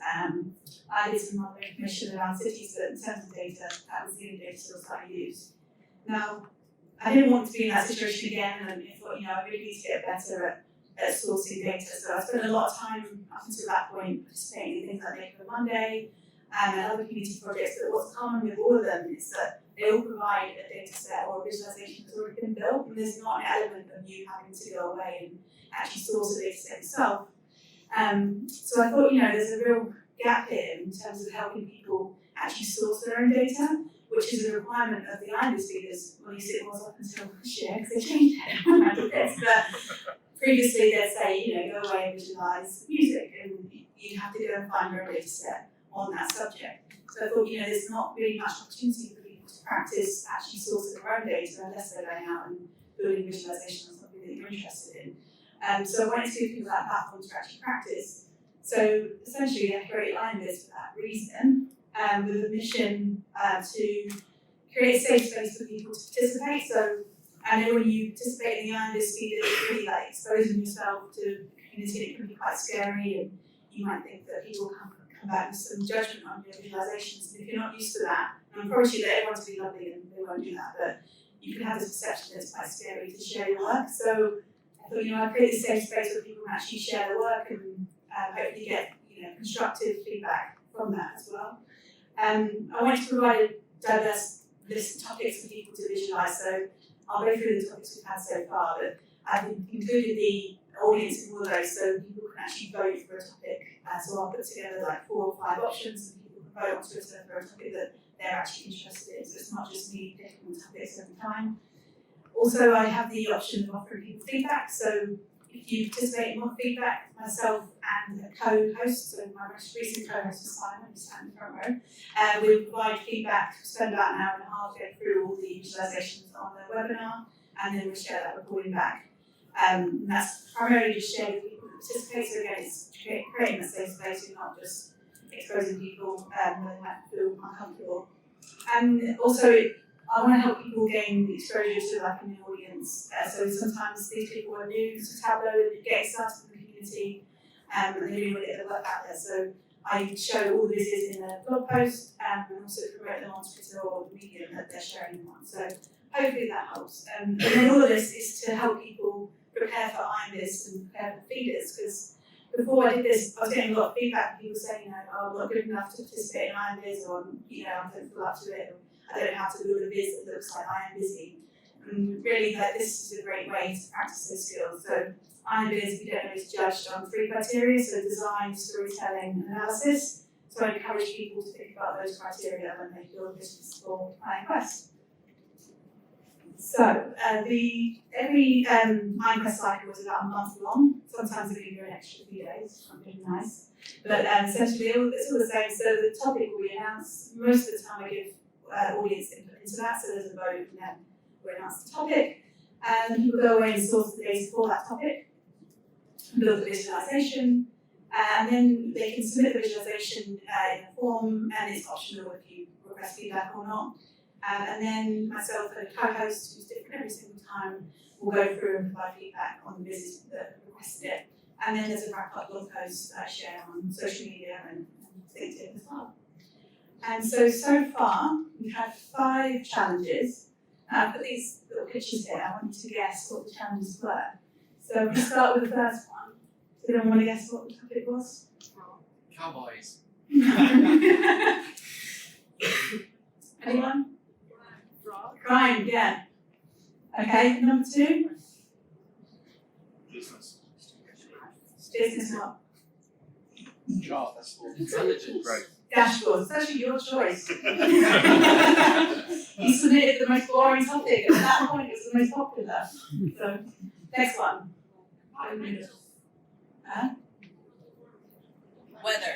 I did some other information around cities, but in terms of data, that was the only data source that I used. Now, I didn't want to be in that situation again, and I thought, I really need to get better at sourcing data. So I spent a lot of time up until that point participating in things like Data Monday and other community projects. But what's common with all of them is that they all provide a data set or a visualization that's already been built, and there's not an element of you having to go away and actually source a data set yourself. So I thought, there's a real gap here in terms of helping people actually source their own data, which is a requirement of the Iron Viz feeders. Well, at least it was up until this year, because they changed it when I did this. But previously they'd say, go away and visualize music, and you'd have to go and find your own data set on that subject. So I thought, there's not really much opportunity for people to practice actually sourcing their own data unless they're going out and building visualization on something that you're interested in. So I wanted to give people that platform to actually practice. So essentially I created Iron Viz for that reason, with a mission to create a safe space for people to participate. So I know when you participate in the Iron Viz feed, it's really like exposing yourself to the community. It can be quite scary, and you might think that people come back with some judgment on your visualizations. And if you're not used to that, and I'm probably sure that everyone's really lovely and they won't do that, but you can have this perception that it's quite scary to share your work. So I thought, I create this safe space where people can actually share their work and hopefully get constructive feedback from that as well. I wanted to provide a diverse list of topics for people to visualise. So I'll go through the topics we've had so far, but I've included the audience in all of those so people can actually vote for a topic. So I'll put together like 4 or 5 options, and people can vote on Twitter for a topic that they're actually interested in. So it's not just me picking on topics every time. Also, I have the option of offering people feedback. So if you participate in more feedback, myself and a co-host, so my most recent co-host is Simon, who's sat in the front row, we'll provide feedback, spend about an hour and a half going through all the visualizations on the webinar, and then we'll share that recording back. And that's primarily just sharing with people who participate. So again, it's creating a safe space. You're not just exposing people where they might feel uncomfortable. And also, I want to help people gain exposure to like a new audience. So sometimes these people are new to Tableau and getting started in the community, and they really want to get their work out there. So I show all the viz in a blog post and also promote them on Twitter or the medium that they're sharing them on. So hopefully that helps. And then all of this is to help people prepare for Iron Viz and prepare for feeders, because before I did this, I was getting a lot of feedback from people saying, I'm not good enough to participate in Iron Viz, or I don't feel up to it, or I don't know how to build a viz that looks like Iron Viz. And really, this is a great way to practice those skills. So Iron Viz, we don't know, is judged on 3 criteria, so design, storytelling, and analysis. So I encourage people to think about those criteria when they build business for Iron Quest. So every Iron Quest cycle was about a month long. Sometimes it can go an extra few days, which is really nice. But essentially, it's all the same. So the topic will be announced. Most of the time I give audience input into that, so there's a vote, and then we'll announce the topic. And people go away and source the data for that topic, build the visualization, and then they can submit the visualization in a form, and it's optional if you request feedback or not. And then myself and a co-host, who's different every single time, will go through and provide feedback on the business that requested it. And then there's a wrap-up blog post that I share on social media and LinkedIn as well. And so far, we've had 5 challenges. I put these little pictures here. I want you to guess what the challenges were. So we start with the first one. Does anyone want to guess what the topic was? Cowboys. Anyone? Crime, yeah. Okay, number 2? Business. Business what? Charts. Intelligent growth. Dashboards. It's actually your choice. You submitted the most boring topic, and at that point it's the most popular. So, next one. Weather.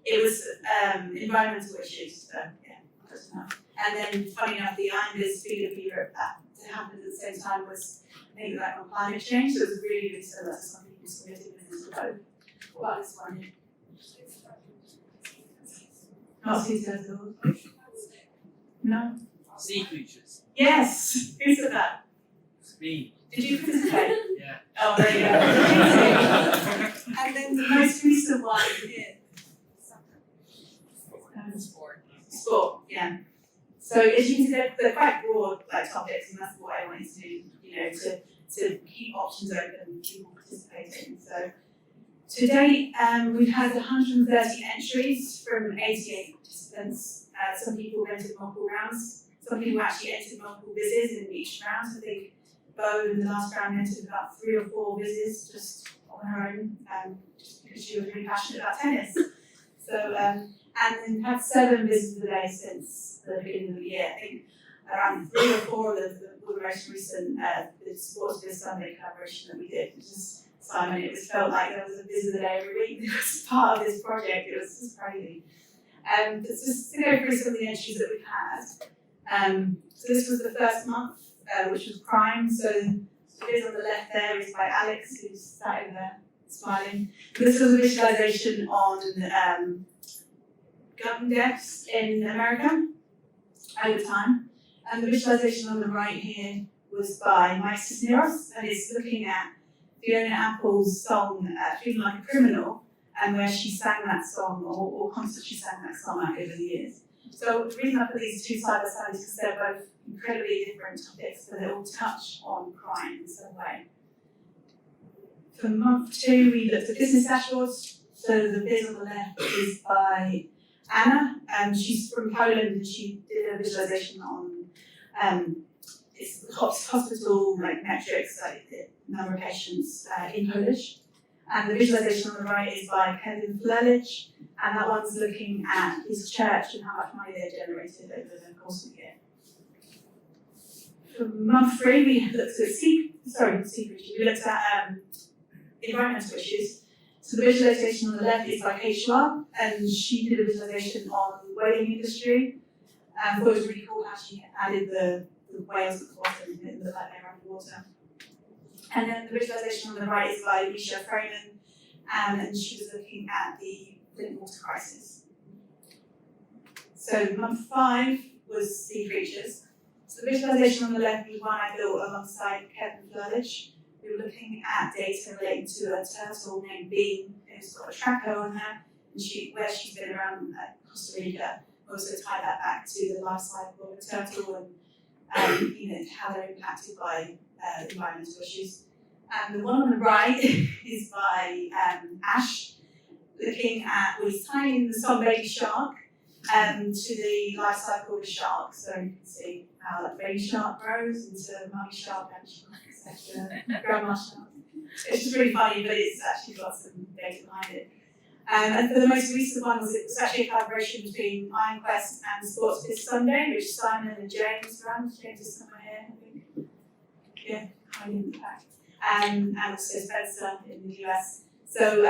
It was environmental issues, so yeah, close enough. And then, funny enough, the Iron Viz speed of Europe that happened at the same time was, I think, like on climate change, so it was really, really similar to some people submitting business to both. What about this one? Not sea turtles. No? Sea creatures. Yes! Who said that? Me. Did you participate? Yeah. Oh, there you go. And then the most recent one here. Sport, yeah. So as you can see, they're quite broad topics, and that's what I wanted to do, to keep options open and people participating. So to date, we've had 130 entries from 88 participants. Some people entered multiple rounds. Some people actually entered multiple Vizes in each round. So I think Bo in the last round entered about 3 or 4 Vizes just on her own, just because she was really passionate about tennis. So, and then had 7 Vizes a day since the beginning of the year. I think around 3 or 4 of the most recent the Sports Biz Sunday collaboration that we did. It was just Simon, it was felt like there was a Viz of the day every week. It was part of this project. It was just crazy. Just to go through some of the entries that we've had. So this was the first month, which was crime. So the Viz on the left there is by Alex, who's sat over there smiling. This was a visualization on gun deaths in America over time. And the visualization on the right here was by Mike Cisneros, and it's looking at Fiona Apple's song, Feeling Like a Criminal, and where she sang that song, or constantly she sang that song out over the years. So the reason I put these two side by side is because they're both incredibly different topics, but they all touch on crime in some way. For month 2, we looked at business dashboards. So the Viz on the left is by Anna. She's from Poland, and she did a visualization on it's hospital metrics, like the number of patients in Polish. And the visualization on the right is by Kevin Flerlich, and that one's looking at his church and how much money they generated over the course of the year. For month 3, we looked at we looked at environmental issues. So the visualization on the left is by Kate Schwab, and she did a visualization on the whaling industry. I thought it was really cool how she added the whales at the bottom and looked like they're underwater. And then the visualization on the right is by Misha Freeman, and she was looking at the Flint water crisis. So month 5 was sea creatures. So the visualization on the left was one I built alongside Kevin Flerlich. We were looking at data relating to a turtle named Bean, who's got a tracker on her, and where she's been around Costa Rica. Also tie that back to the life cycle of a turtle and how they're impacted by environmental issues. And the one on the right is by Ash, looking at, he's tying the song Baby Shark to the life cycle of a shark. So you can see how that baby shark grows into mummy shark, and shark, etc. Grandma shark. It's just really funny, but it's actually got some data behind it. And for the most recent one, it was actually a collaboration between Iron Quest and Sports Biz Sunday, which Simon and James ran. James is somewhere here, I think. Yeah, hiding in the back. And also Spencer in the US. So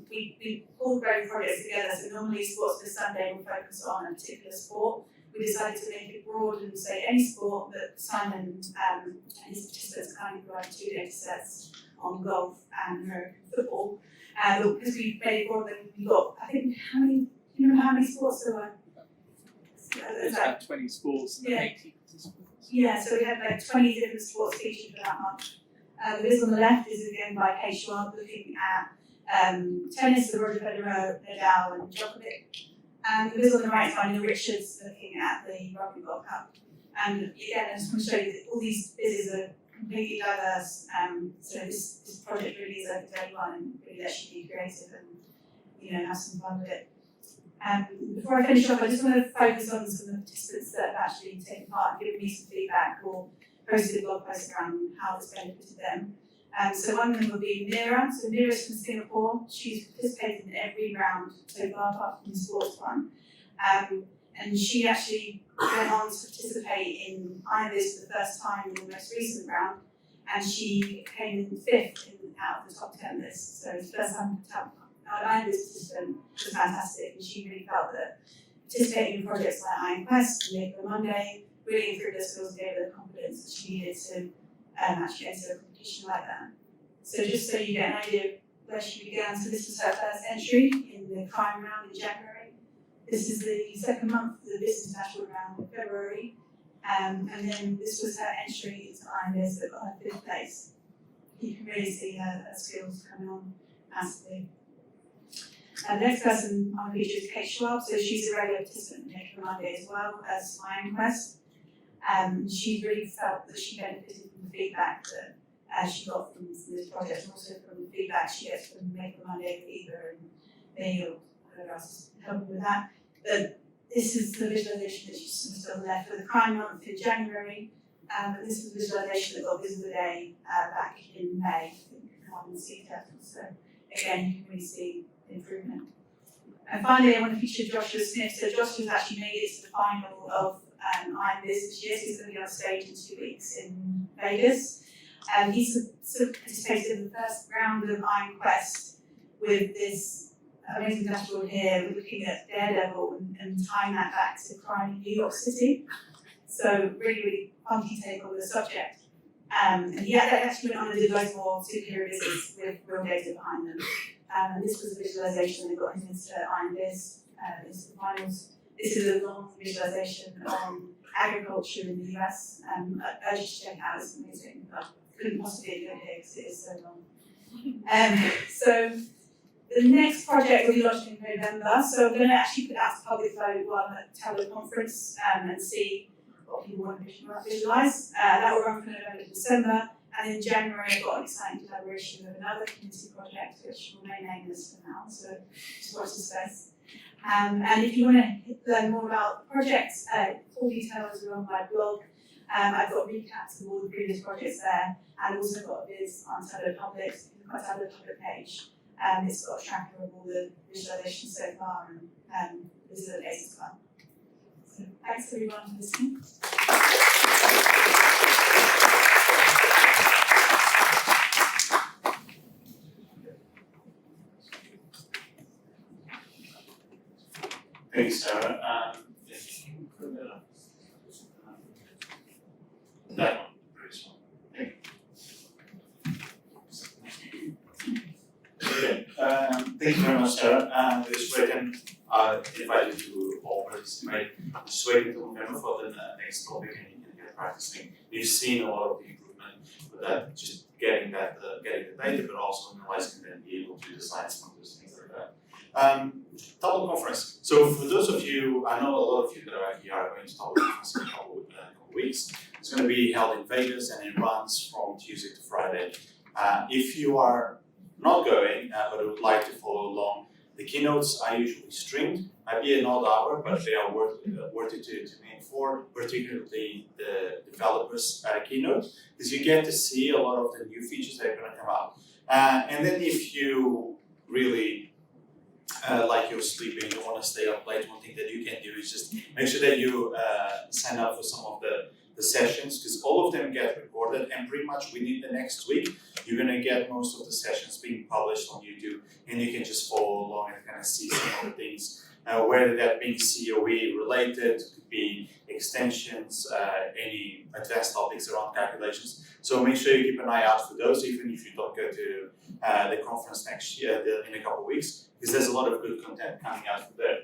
we pulled both projects together. So normally Sports Biz Sunday will focus on a particular sport. We decided to make it broad and say any sport, but Simon and his participants kind of provide 2 data sets on golf and American football. Because we made it broad, then we got, I think, you remember how many sports there were? There's about 20 sports and 80 participants. Yeah, so we had 20 different sports featured for that month. The Viz on the left is again by Kate Schwab, looking at tennis, the Roger Federer, Nadal, and Djokovic. And the Viz on the right is by Neil Richards, looking at the Rugby World Cup. And again, I just want to show you that all these Vizes are completely diverse. So this project really is open to anyone and really lets you be creative and have some fun with it. Before I finish off, I just want to focus on some of the participants that have actually taken part and given me some feedback or posted blog posts around how it's benefited them. So one of them will be Mira. So Mira's from Singapore. She's participated in every round so far, apart from the sports one. And she actually went on to participate in Iron Viz for the first time in the most recent round, and she came in 5th out of the top 10 list. So it's the first time Iron Viz participant was fantastic, and she really felt that participating in projects like Iron Quest and Maker Monday really improved her skills and gave her the confidence that she needed to actually enter a competition like that. So just so you get an idea of where she began, so this was her first entry in the crime round in January. This is the second month of the business dashboard round in February. And then this was her entry into Iron Viz that got her 5th place. You can really see her skills coming on massively. The next person on the feature is Kate Schwab, so she's a regular participant in Data Monday as well as Iron Viz. She really felt that she benefited from the feedback that she got from this project, and also from the feedback she gets from Make Monday, Eva, and me, or whoever else is helping with that. This is the visualization that she's still left for the Crime Month in January. But this is the visualization that got Visible Day back in May, I think, on CTF. So again, you can really see the improvement. And finally, I want to feature Joshua Smith. So Joshua's actually made it to the final of Iron Viz this year, so he's going to be on stage in 2 weeks in Vegas. He's participated in the first round of Iron Quest with this amazing dashboard here, looking at Daredevil and tying that back to crime in New York City. So really funky take on the subject. And he actually went on and did loads more superhero visits with real data behind them. And this was a visualization that got him into Iron Viz, into the finals. This is a long visualization on agriculture in the US. I urge you to check it out, it's amazing. I couldn't possibly do it here because it is so long. So the next project will be launched in November. So I'm going to actually put out to public vote one at Tableau Conference and see what people want to visualise. That will run from November to December. And in January, I've got an exciting collaboration with another community project, which will remain nameless for now. So just watch this space. And if you want to learn more about the projects, full details are on my blog. I've got recaps of all the previous projects there, and also got a viz on Tableau Public, my Tableau Public page. It's got a tracker of all the visualizations so far, and this is a days as well. So thanks everyone for listening. Thanks, Sarah. That one, very small. Okay. Thank you very much, Sarah. We're just waiting. I invite you to all participate. Just wait until November for the next topic, and you can get practicing. You've seen a lot of the improvement with that, just getting the data, but also analyzing and being able to design some of those things like that. Tableau Conference. So for those of you, I know a lot of you that are here are going to Tableau Conference in a couple of weeks. It's going to be held in Vegas, and it runs from Tuesday to Friday. If you are not going, but would like to follow along, the keynotes are usually streamed. Might be an odd hour, but they are worth it to me for, particularly the developers keynote, because you get to see a lot of the new features that are going to come out. And then if you really like you're sleeping, you want to stay up late, one thing that you can do is just make sure that you sign up for some of the sessions, because all of them get recorded, and pretty much within the next week, you're going to get most of the sessions being published on YouTube, and you can just follow along and kind of see some of the things, whether that being COE related, could be extensions, any advanced topics around calculations. So make sure you keep an eye out for those, even if you don't go to the conference next year, in a couple of weeks, because there's a lot of good content coming out from there.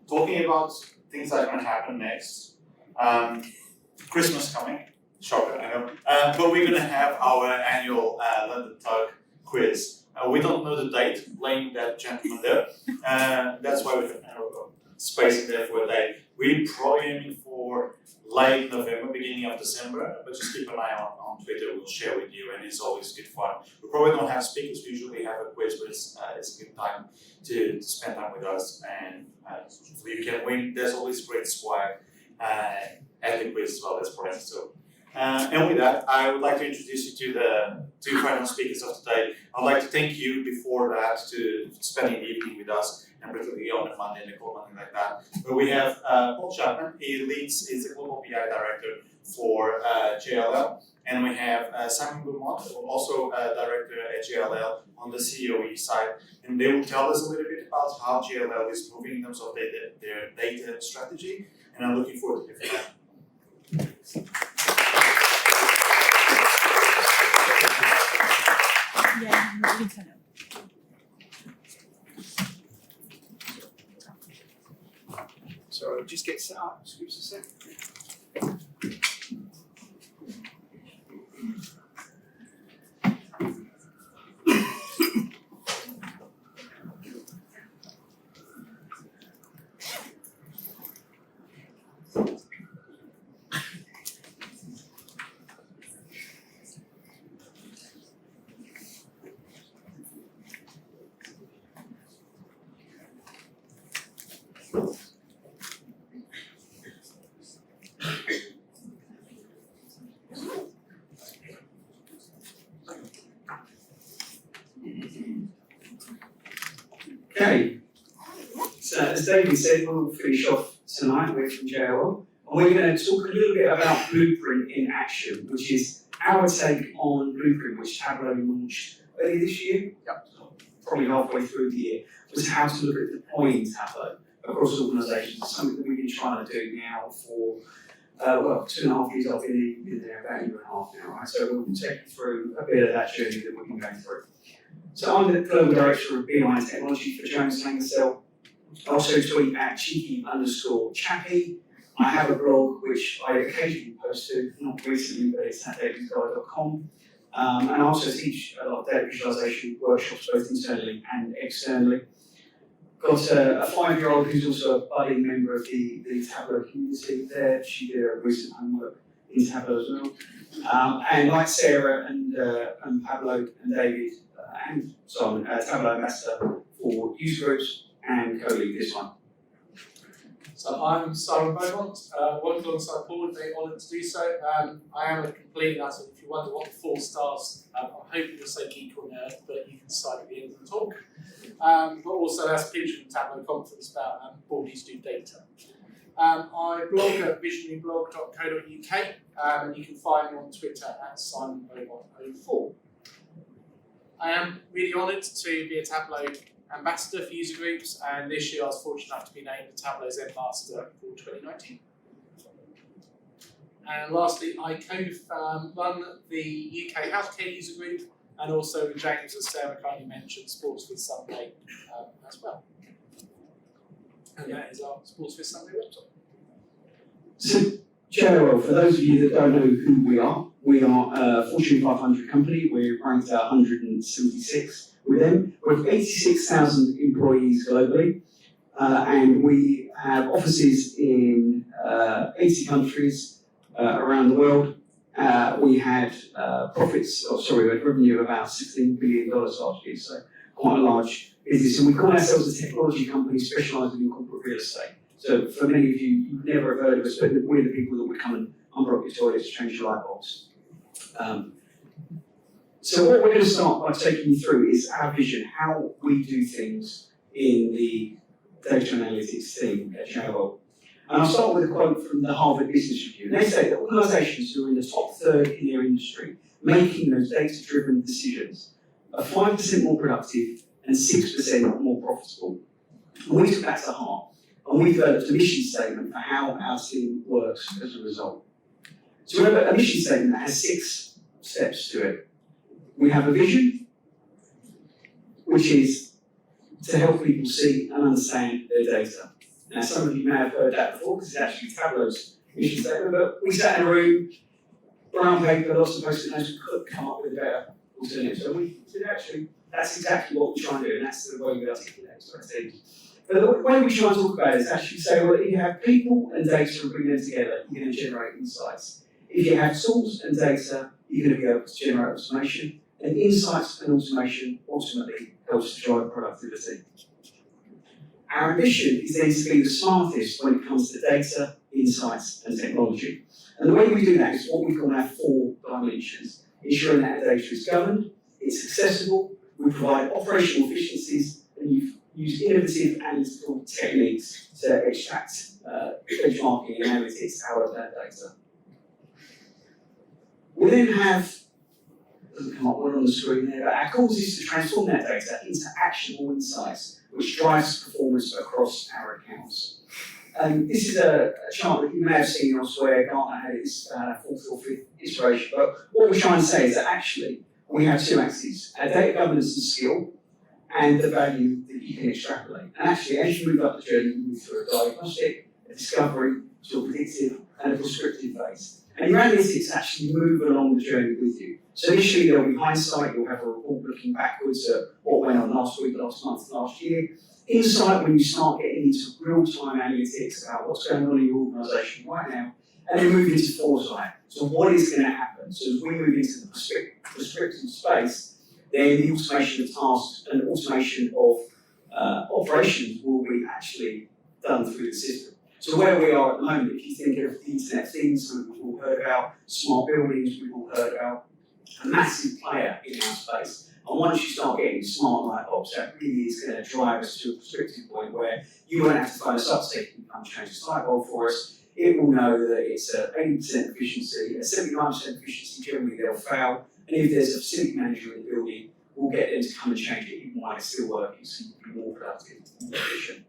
Talking about things that are going to happen next, Christmas coming, shocker, I know, but we're going to have our annual London Tug quiz. We don't know the date, blame that gentleman there, that's why we're spacing there for a day. We're probably aiming for late November, beginning of December, but just keep an eye on Twitter, we'll share with you, and it's always good fun. We probably don't have speakers, we usually have a quiz, but it's a good time to spend time with us, and hopefully you can win. There's always great swag at the quiz as well, that's important. So, and with that, I would like to introduce you to the two final speakers of today. I'd like to thank you before that to spending the evening with us, and particularly on a Monday, Nicole, something like that. But we have Paul Chapman, is the Global BI Director for JLL, and we have Simon Beaumont, also Director at JLL on the COE side, and they will tell us a little bit about how JLL is moving in terms of their data strategy, and I'm looking forward to hearing that. Yeah, you can turn it. So just get set up, just give us a sec. Okay, so as David said, we'll finish off tonight with from JLL, and we're going to talk a little bit about Blueprint in action, which is our take on Blueprint, which Tableau launched earlier this year, probably halfway through the year, was how to look at deploying Tableau across organisations, something that we've been trying to do now for, 2.5 years. I've been there about a year and a half now, right? So we'll take you through a bit of that journey that we've been going through. So I'm the Global Director of BI Technology for Jones Lang LaSalle. I also tweet at cheeky_chappy. I have a blog which I occasionally post to, not recently, but it's at davidguy.com. And I also teach a lot of data visualization workshops, both internally and externally. Got a 5-year-old who's also a budding member of the Tableau community there. She did her recent homework in Tableau as well. And like Sarah and Pablo and David, and Simon, Tableau Ambassador for user groups and co-lead this one. So I'm Simon Beaumont, working alongside Paul, very honoured to do so. I am a complete nut, if you wonder what the 4 stars, I'm hoping to say geek or nerd, but you can decide at the end of the talk. But also as Pigeon Tableau Conference about board used to do data. I blog at visionaryblog.co.uk, and you can find me on Twitter at SimonBeaumont04. I am really honoured to be a Tableau Ambassador for user groups, and this year I was fortunate enough to be named the Tableau Master for 2019. And lastly, I co-run the UK Healthcare User Group, and also with James, as Sarah kindly mentioned, Sports with Sunday as well. And that is our Sports with Sunday website. So, JLL, for those of you that don't know who we are a Fortune 500 company. We're ranked at 176 with them. We have 86,000 employees globally, and we have offices in 80 countries around the world. We had we had revenue of about $16 billion last year, so quite a large business. And we call ourselves a technology company specialising in corporate real estate. So for many of you, you've never have heard of us, but we're the people that would come and unblock your toilets to change your light bulbs. So what we're going to start by taking you through is our vision, how we do things in the data analytics team at JLL. And I'll start with a quote from the Harvard Business Review. They say that organisations who are in the top third in their industry, making those data-driven decisions, are 5% more productive and 6% more profitable. And we took that to heart, and we developed a mission statement for how our team works as a result. So we have a mission statement that has 6 steps to it. We have a vision, which is to help people see and understand their data. Now, some of you may have heard that before, because it's actually Tableau's mission statement, but we sat in a room, brown paper, lots of post-it notes, we couldn't come up with a better alternative. So we said, actually, that's exactly what we try and do, and that's the way we articulate it. But the way we try and talk about it is actually say, well, if you have people and data and bring them together, you're going to generate insights. If you have tools and data, you're going to be able to generate automation, and insights and automation ultimately helps to drive productivity. Our ambition is then to be the smartest when it comes to data, insights, and technology. And the way we do that is what we call our 4 dimensions: ensuring that our data is governed, it's accessible, we provide operational efficiencies, and you use innovative analytical techniques to extract benchmarking and analytics out of that data. We then have, doesn't come up well on the screen there, but our cause is to transform that data into actionable insights, which drives performance across our accounts. This is a chart that you may have seen elsewhere. Gartner had its 4th or 5th iteration, but what we're trying to say is that actually we have 2 axes: our data governance and skill, and the value that you can extrapolate. And actually, as you move up the journey, you move through a diagnostic, a discovery, to a predictive, and a prescriptive phase. And your analytics actually move along the journey with you. So initially there'll be hindsight, you'll have a report looking backwards at what went on last week, last month, last year. Insight when you start getting into real-time analytics about what's going on in your organisation right now, and then move into foresight. So what is going to happen? So as we move into the prescriptive space, then the automation of tasks and automation of operations will be actually done through the system. So where we are at the moment, if you think of the Internet of Things, we've all heard about smart buildings, we've all heard about a massive player in our space. And once you start getting smart light bulbs, that really is going to drive us to a prescriptive point where you won't have to phone us up saying, "Can you come change this light bulb for us?" It will know that it's a 80% efficiency, a 79% efficiency. Generally they'll fail, and if there's a facility manager in the building, we'll get them to come and change it even while it's still working, so you can be more productive and more efficient.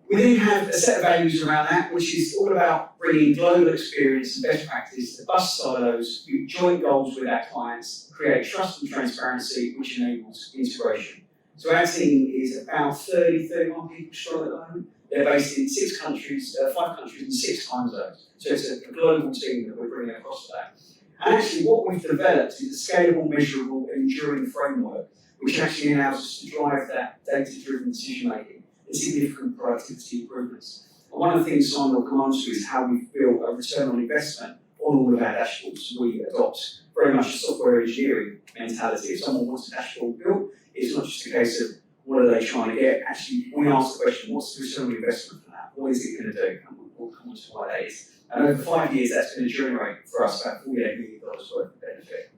We then have a set of values around that, which is all about bringing global experience and best practice to bust silos, with joint goals with our clients, create trust and transparency, which enables integration. So our team is about 31 people strong at the moment. They're based in 5 countries and 6 time zones. So it's a global team that we're bringing across that. And actually what we've developed is a scalable, measurable, and enduring framework, which actually allows us to drive that data-driven decision making and significant productivity improvements. And one of the things Simon will come on to is how we've built a return on investment on all of our dashboards. We adopt very much a software engineering mentality. If someone wants a dashboard built, it's not just a case of what are they trying to get. Actually, we ask the question, what's the return on investment for that? What is it going to do? And we'll come on to what that is. And over 5 years, that's going to generate for us about $48 million worth of benefit.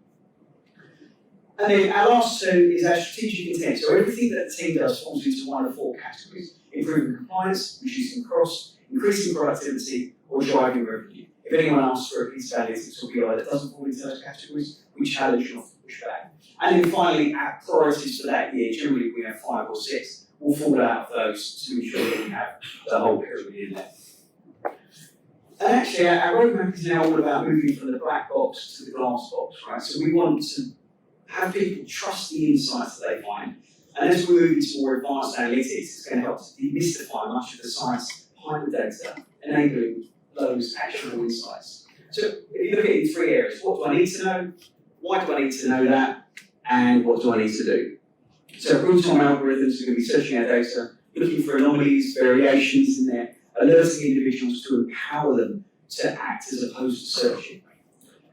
And then our last two is our strategic intent. So everything that the team does falls into one of 4 categories: improving compliance, reducing costs, increasing productivity, or driving revenue. If anyone asks for a piece of analytics or BI that doesn't fall into those categories, we challenge and often push back. And then finally, our priorities for that year, generally we have 5 or 6, will fall out of those to ensure that we have the whole pyramid in there. And actually, our roadmap is now all about moving from the black box to the glass box, right? So we want to have people trust the insights that they find. And as we move into more advanced analytics, it's going to help to demystify much of the science behind the data, enabling those actionable insights. So if you look at it in 3 areas, what do I need to know? Why do I need to know that? And what do I need to do? So real-time algorithms are going to be searching our data, looking for anomalies, variations in there, alerting individuals to empower them to act as opposed to searching.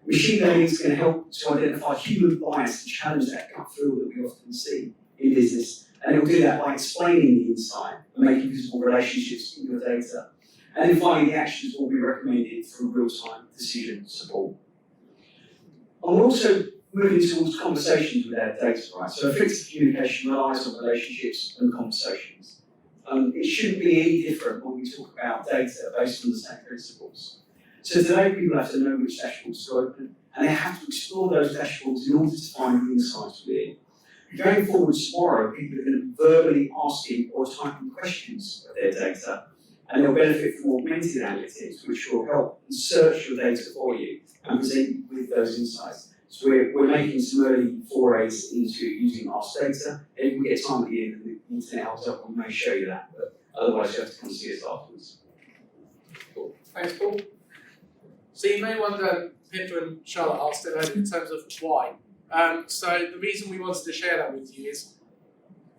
Machine learning is going to help to identify human bias and challenge that gut feel that we often see in business. And it will do that by explaining the insight and making visible relationships in your data. And then finally, the actions will be recommended through real-time decision support. And we're also moving towards conversations with our data, right? So effective communication relies on relationships and conversations. It shouldn't be any different when we talk about data based on the same principles. So today people have to know which dashboards to open, and they have to explore those dashboards in order to find the insights within. Going forward tomorrow, people are going to be verbally asking or typing questions of their data, and they'll benefit from augmented analytics, which will help search your data for you and present you with those insights. So we're making some early forays into using our data. If we get time at the end and the internet helps up, we may show you that, but otherwise you have to come see us afterwards. Cool. Thanks, Paul. So you may wonder, Pippa and Charlotte asked it earlier in terms of why. So the reason we wanted to share that with you is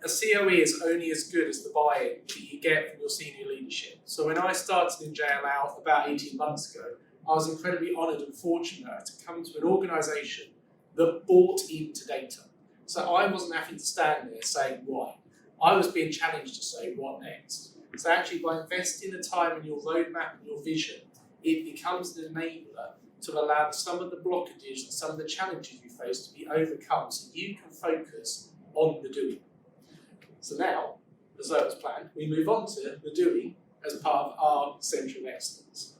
a COE is only as good as the buy-in that you get from your senior leadership. So when I started in JLL about 18 months ago, I was incredibly honoured and fortunate to come to an organisation that bought into data. So I wasn't having to stand there saying why. I was being challenged to say what next. So actually by investing the time in your roadmap and your vision, it becomes an enabler to allow some of the blockages and some of the challenges you face to be overcome so you can focus on the doing. So now, as though it was planned, we move on to the doing as part of our Centre of Excellence.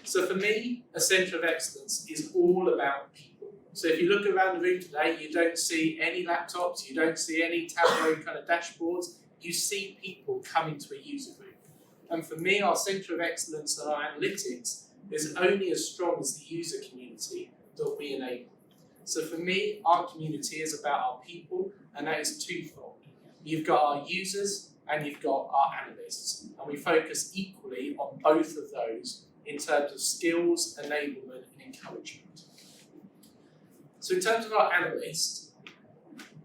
So for me, a Centre of Excellence is all about people. So if you look around the room today, you don't see any laptops, you don't see any Tableau kind of dashboards, you see people coming to a user group. And for me, our Centre of Excellence and our analytics is only as strong as the user community that we enable. So for me, our community is about our people, and that is twofold. You've got our users and you've got our analysts, and we focus equally on both of those in terms of skills, enablement, and encouragement. So in terms of our analysts,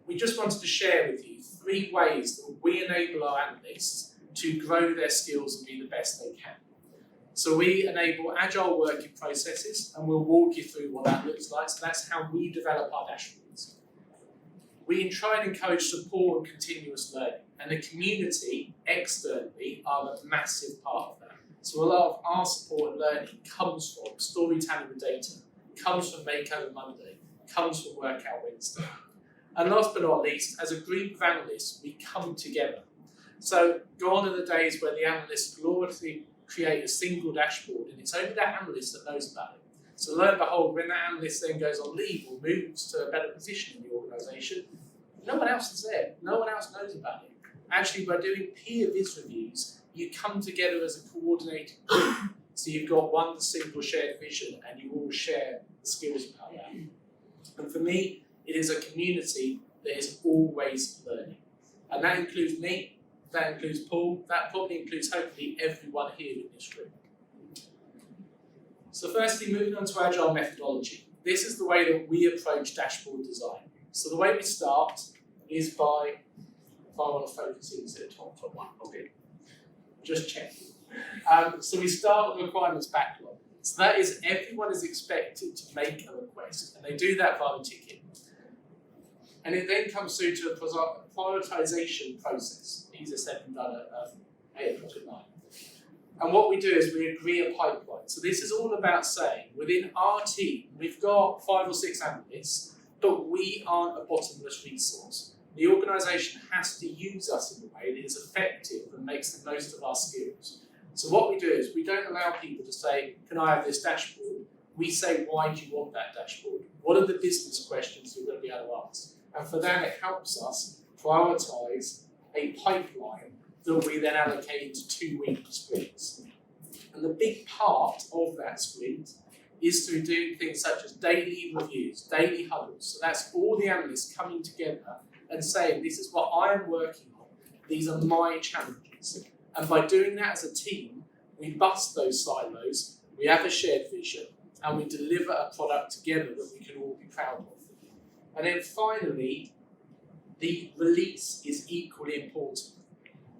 we just wanted to share with you 3 ways that we enable our analysts to grow their skills and be the best they can. So we enable agile working processes, and we'll walk you through what that looks like. So that's how we develop our dashboards. we try and encourage support and continuous learning, and the community externally are a massive part of that. So a lot of our support and learning comes from storytelling with data, comes from Makeover Monday, comes from Workout Wednesday. And last but not least, as a group of analysts, we come together. So gone are the days where the analysts gloriously create a single dashboard, and it's only that analyst that knows about it. So lo and behold, when that analyst then goes on leave or moves to a better position in the organisation, no one else is there. No one else knows about it. Actually, by doing peer viz reviews, you come together as a coordinated group. So you've got one single shared vision and you all share the skills about that. And for me, it is a community that is always learning. And that includes me, that includes Paul, that probably includes hopefully everyone here in this room. So firstly, moving on to Agile Methodology. This is the way that we approach dashboard design. So the way we start is by, if I want to focus in, is it top one? Okay. Just check. So we start with the requirements backlog. So that is everyone is expected to make a request, and they do that via the ticket. And it then comes through to a prioritization process. Easier said than done at 8 o'clock at night. And what we do is we agree a pipeline. So this is all about saying, within our team, we've got 5 or 6 analysts, but we aren't a bottomless resource. The organisation has to use us in a way that is effective and makes the most of our skills. So what we do is we don't allow people to say, can I have this dashboard? We say, why do you want that dashboard? What are the business questions you're going to be able to ask? And for that, it helps us prioritise a pipeline that we then allocate into 2-week sprints. And the big part of that sprint is through doing things such as daily reviews, daily huddles. So that's all the analysts coming together and saying, this is what I am working on, these are my challenges. And by doing that as a team, we bust those silos, we have a shared vision, and we deliver a product together that we can all be proud of. And then finally, the release is equally important.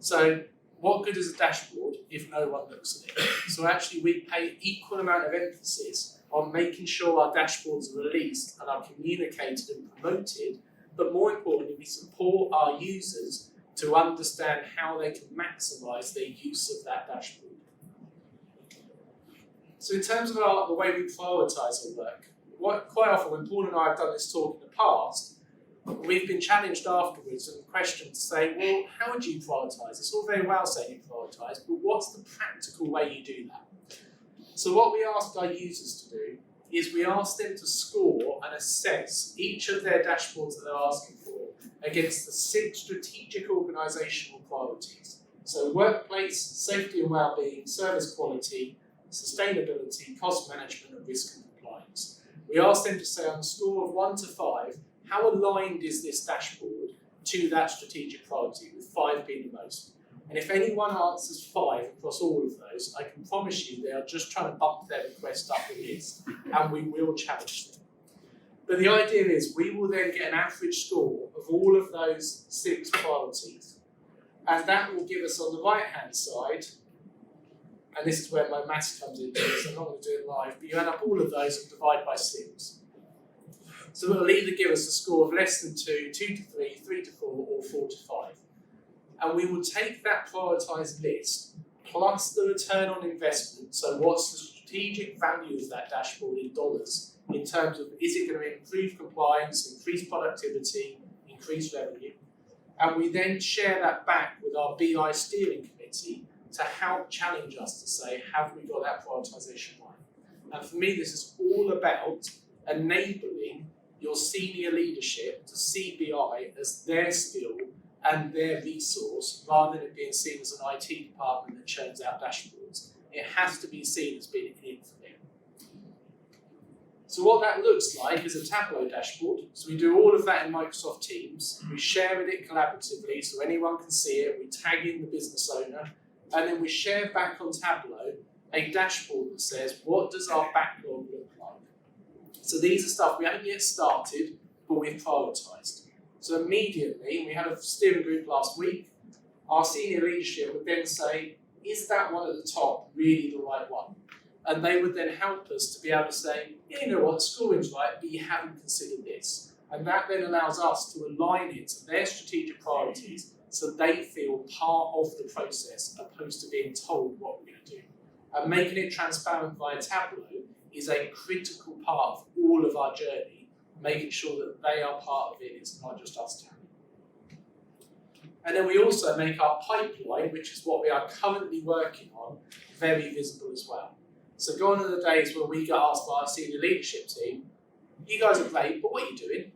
So what good is a dashboard if no one looks at it? So actually we pay equal amount of emphasis on making sure our dashboards are released and are communicated and promoted, but more importantly, we support our users to understand how they can maximise their use of that dashboard. So in terms of the way we prioritise our work, quite often when Paul and I have done this talk in the past, we've been challenged afterwards and questioned to say, well, how would you prioritise? It's all very well saying you prioritise, but what's the practical way you do that? So what we asked our users to do is we asked them to score and assess each of their dashboards that they're asking for against the 6 strategic organisational priorities. So workplace, safety and well-being, service quality, sustainability, cost management and risk and compliance. We asked them to say on a score of 1 to 5, how aligned is this dashboard to that strategic priority, with 5 being the most? And if anyone answers 5 across all of those, I can promise you they are just trying to bump their request up the list, and we will challenge them. But the idea is we will then get an average score of all of those 6 priorities, and that will give us on the right-hand side, and this is where my maths comes in, so I'm not going to do it live, but you add up all of those and divide by 6. So it will either give us a score of less than 2, 2 to 3, 3 to 4, or 4 to 5. And we will take that prioritised list plus the return on investment, so what's the strategic value of that dashboard in dollars, in terms of is it going to improve compliance, increase productivity, increase revenue, and we then share that back with our BI steering committee to help challenge us to say, have we got that prioritisation right? And for me, this is all about enabling your senior leadership to see BI as their skill and their resource, rather than it being seen as an IT department that churns out dashboards. It has to be seen as being in it for them. So what that looks like is a Tableau dashboard. So we do all of that in Microsoft Teams. We share it collaboratively so anyone can see it. We tag in the business owner, and then we share back on Tableau a dashboard that says, what does our backlog look like? So these are stuff we haven't yet started, but we've prioritised. So immediately, we had a steering group last week, our senior leadership would then say, is that one at the top really the right one? And they would then help us to be able to say, yeah, you know what, the scoring's right, but you haven't considered this. And that then allows us to align it to their strategic priorities so they feel part of the process opposed to being told what we're going to do. And making it transparent via Tableau is a critical part of all of our journey, making sure that they are part of it, it's not just us telling. And then we also make our pipeline, which is what we are currently working on, very visible as well. So gone are the days where we get asked by our senior leadership team, you guys are great, but what are you doing?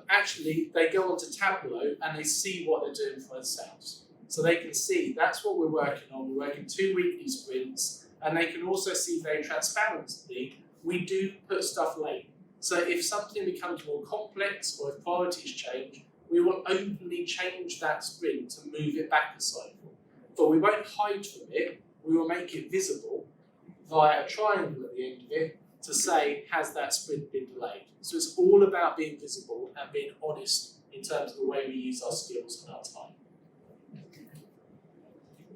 Actually, they go onto Tableau and they see what they're doing for themselves. So they can see that's what we're working on. We're working 2 weekly sprints, and they can also see very transparently, we do put stuff late. So if something becomes more complex or if priorities change, we will openly change that sprint to move it back a cycle. But we won't hide from it, we will make it visible via a triangle at the end of it to say, has that sprint been delayed? So it's all about being visible and being honest in terms of the way we use our skills and our time.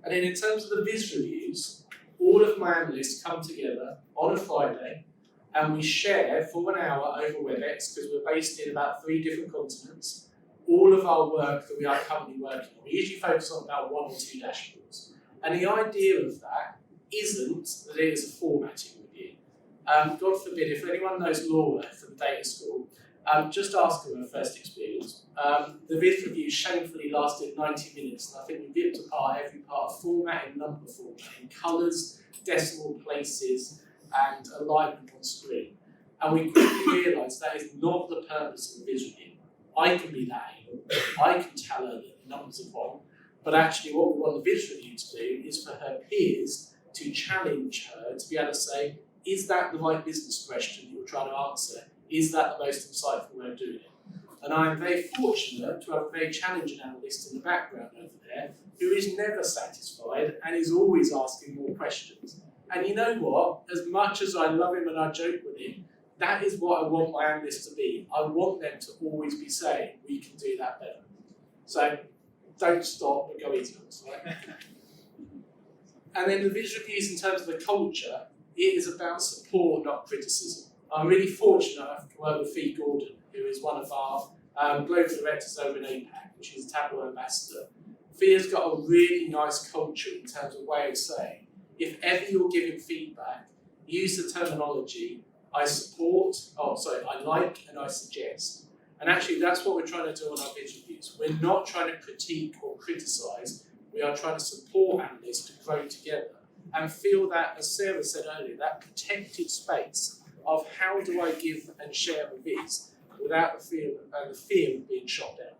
And then in terms of the Viz reviews, all of my analysts come together on a Friday and we share for an hour over WebEx, because we're based in about 3 different continents, all of our work that we are currently working on. We usually focus on about 1 or 2 dashboards. And the idea of that isn't that it is a formatting review. God forbid, if anyone knows Laura from data school, just ask her first experience. The Viz review shamefully lasted 90 minutes, and I think we ripped apart every part of formatting, number formatting, colours, decimal places, and alignment on screen. And we quickly realised that is not the purpose of the Viz review. I can be that able, I can tell her that the numbers are wrong, but actually what we want the Viz review to do is for her peers to challenge her to be able to say, is that the right business question that you're trying to answer? Is that the most insightful way of doing it? And I'm very fortunate to have a very challenging analyst in the background over there who is never satisfied and is always asking more questions. And you know what? As much as I love him and I joke with him, that is what I want my analysts to be. I want them to always be saying, we can do that better. So don't stop, but go easy on us, right? And then the Viz reviews in terms of the culture, it is about support, not criticism. I'm really fortunate enough to work with Fee Gordon, who is one of our global directors over in APAC, which is Tableau Ambassador. Fee has got a really nice culture in terms of way of saying, if ever you're giving feedback, use the terminology, I support, I like and I suggest. And actually that's what we're trying to do on our Viz reviews. We're not trying to critique or criticise, we are trying to support analysts to grow together and feel that, as Sarah said earlier, that protected space of how do I give and share a Viz without the fear of being shot down.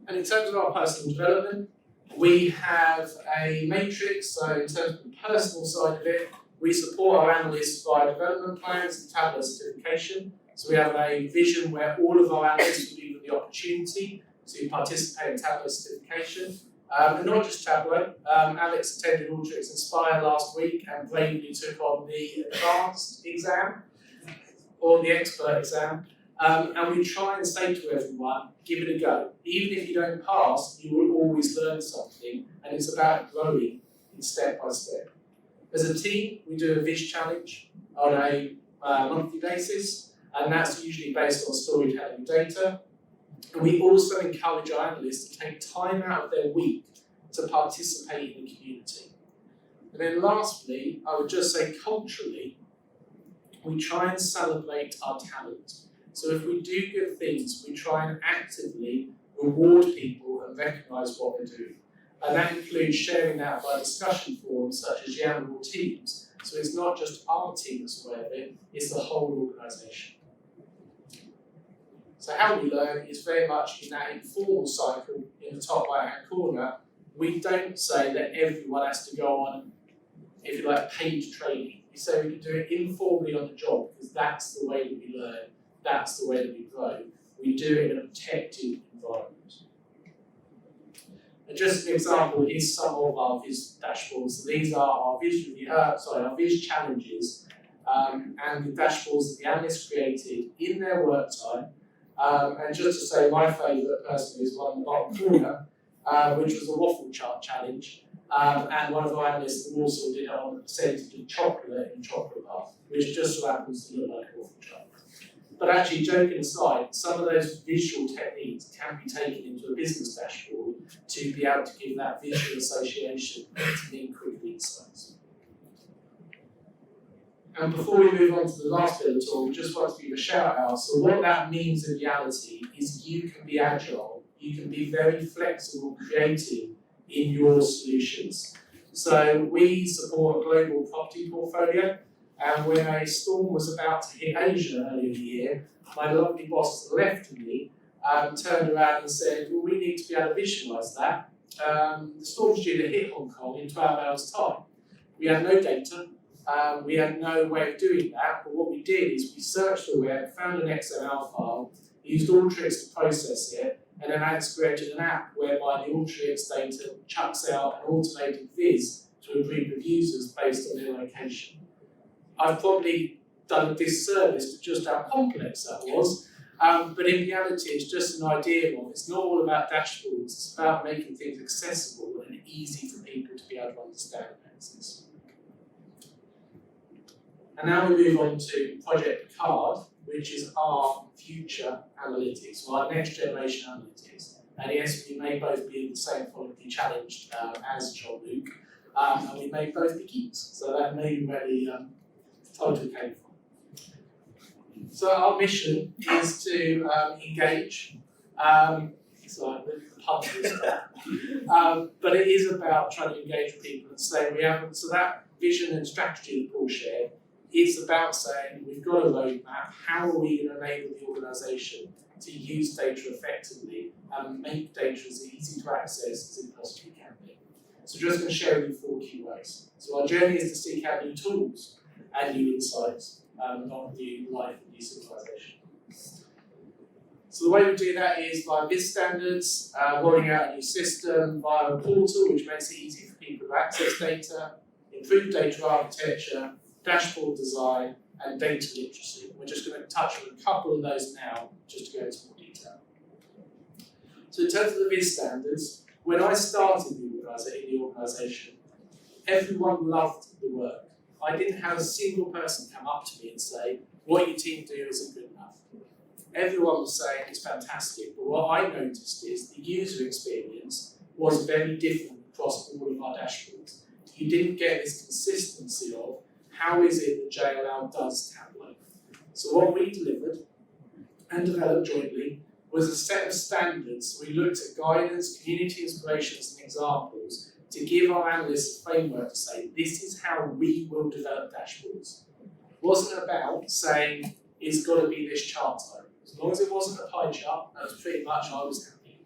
And in terms of our personal development, we have a matrix, so in terms of the personal side of it, we support our analysts via development plans and Tableau certification. So we have a vision where all of our analysts will be given the opportunity to participate in Tableau certification. And not just Tableau, Alex attended Alteryx Inspire last week and bravely took on the advanced exam, or the expert exam. And we try and say to everyone, give it a go. Even if you don't pass, you will always learn something, and it's about growing in step by step. As a team, we do a Viz challenge on a monthly basis, and that's usually based on storytelling data. And we also encourage our analysts to take time out of their week to participate in the community. And then lastly, I would just say culturally, we try and celebrate our talent. So if we do good things, we try and actively reward people and recognise what they're doing. And that includes sharing that by discussion forums such as Yaml Teams. So it's not just our team that's aware of it, it's the whole organisation. So how we learn is very much in that informal cycle in the top right-hand corner. We don't say that everyone has to go on, if you like, paid training. We say we can do it informally on the job because that's the way that we learn, that's the way that we grow. We do it in a protected environment. And just an example, here's some of our Viz dashboards. So these are our our Viz challenges and the dashboards that the analysts created in their work time. And just to say, my favourite personally is one in the bottom corner, which was the waffle chart challenge. And one of our analysts also did it on the percentage of chocolate in chocolate bar, which just so happens to look like a waffle chart. But actually, joking aside, some of those visual techniques can be taken into a business dashboard to be able to give that visual association to mean quick insights. And before we move on to the last bit of the talk, we just want to give a shout out. So what that means in reality is you can be agile, you can be very flexible, creative in your solutions. So we support a global property portfolio, and when a storm was about to hit Asia earlier in the year, my lovely boss to the left of me turned around and said, well, we need to be able to visualise that. The storm's due to hit Hong Kong in 12 hours' time. We had no data, we had no way of doing that, but what we did is we searched the web, found an XML file, used Alteryx to process it, and then I created an app whereby the Alteryx data chucks out an automated viz to a group of users based on their location. I've probably done a disservice to just how complex that was, but in reality it's just an idea of it's not all about dashboards, it's about making things accessible and easy for people to be able to understand and access. And now we move on to Project Picard, which is our future analytics, or our next generation analytics. And yes, we may both be in the same quality challenged as Jean-Luc, and we may both be geeks, so that may be where the title came from. So our mission is to engage, sorry, the pun stuff, but it is about trying to engage with people and say we haven't, so that vision and strategy that Paul shared, it's about saying we've got a roadmap, how are we going to enable the organisation to use data effectively and make data as easy to access as it possibly can be. So just going to share with you 4 key ways. So our journey is to seek out new tools and new insights, not new life and new civilization. So the way we do that is by Viz standards, rolling out a new system via a portal which makes it easy for people to access data, improved data architecture, dashboard design, and data literacy. We're just going to touch on a couple of those now, just to go into more detail. So in terms of the Viz standards, when I started in the organisation, everyone loved the work. I didn't have a single person come up to me and say, what your team do isn't good enough. Everyone was saying it's fantastic, but what I noticed is the user experience was very different across all of our dashboards. You didn't get this consistency of how is it that JLL does Tableau. So what we delivered and developed jointly was a set of standards. We looked at guidance, community inspirations and examples to give our analysts a framework to say, this is how we will develop dashboards. It wasn't about saying, it's got to be this chart type. As long as it wasn't a pie chart, that was pretty much I was happy.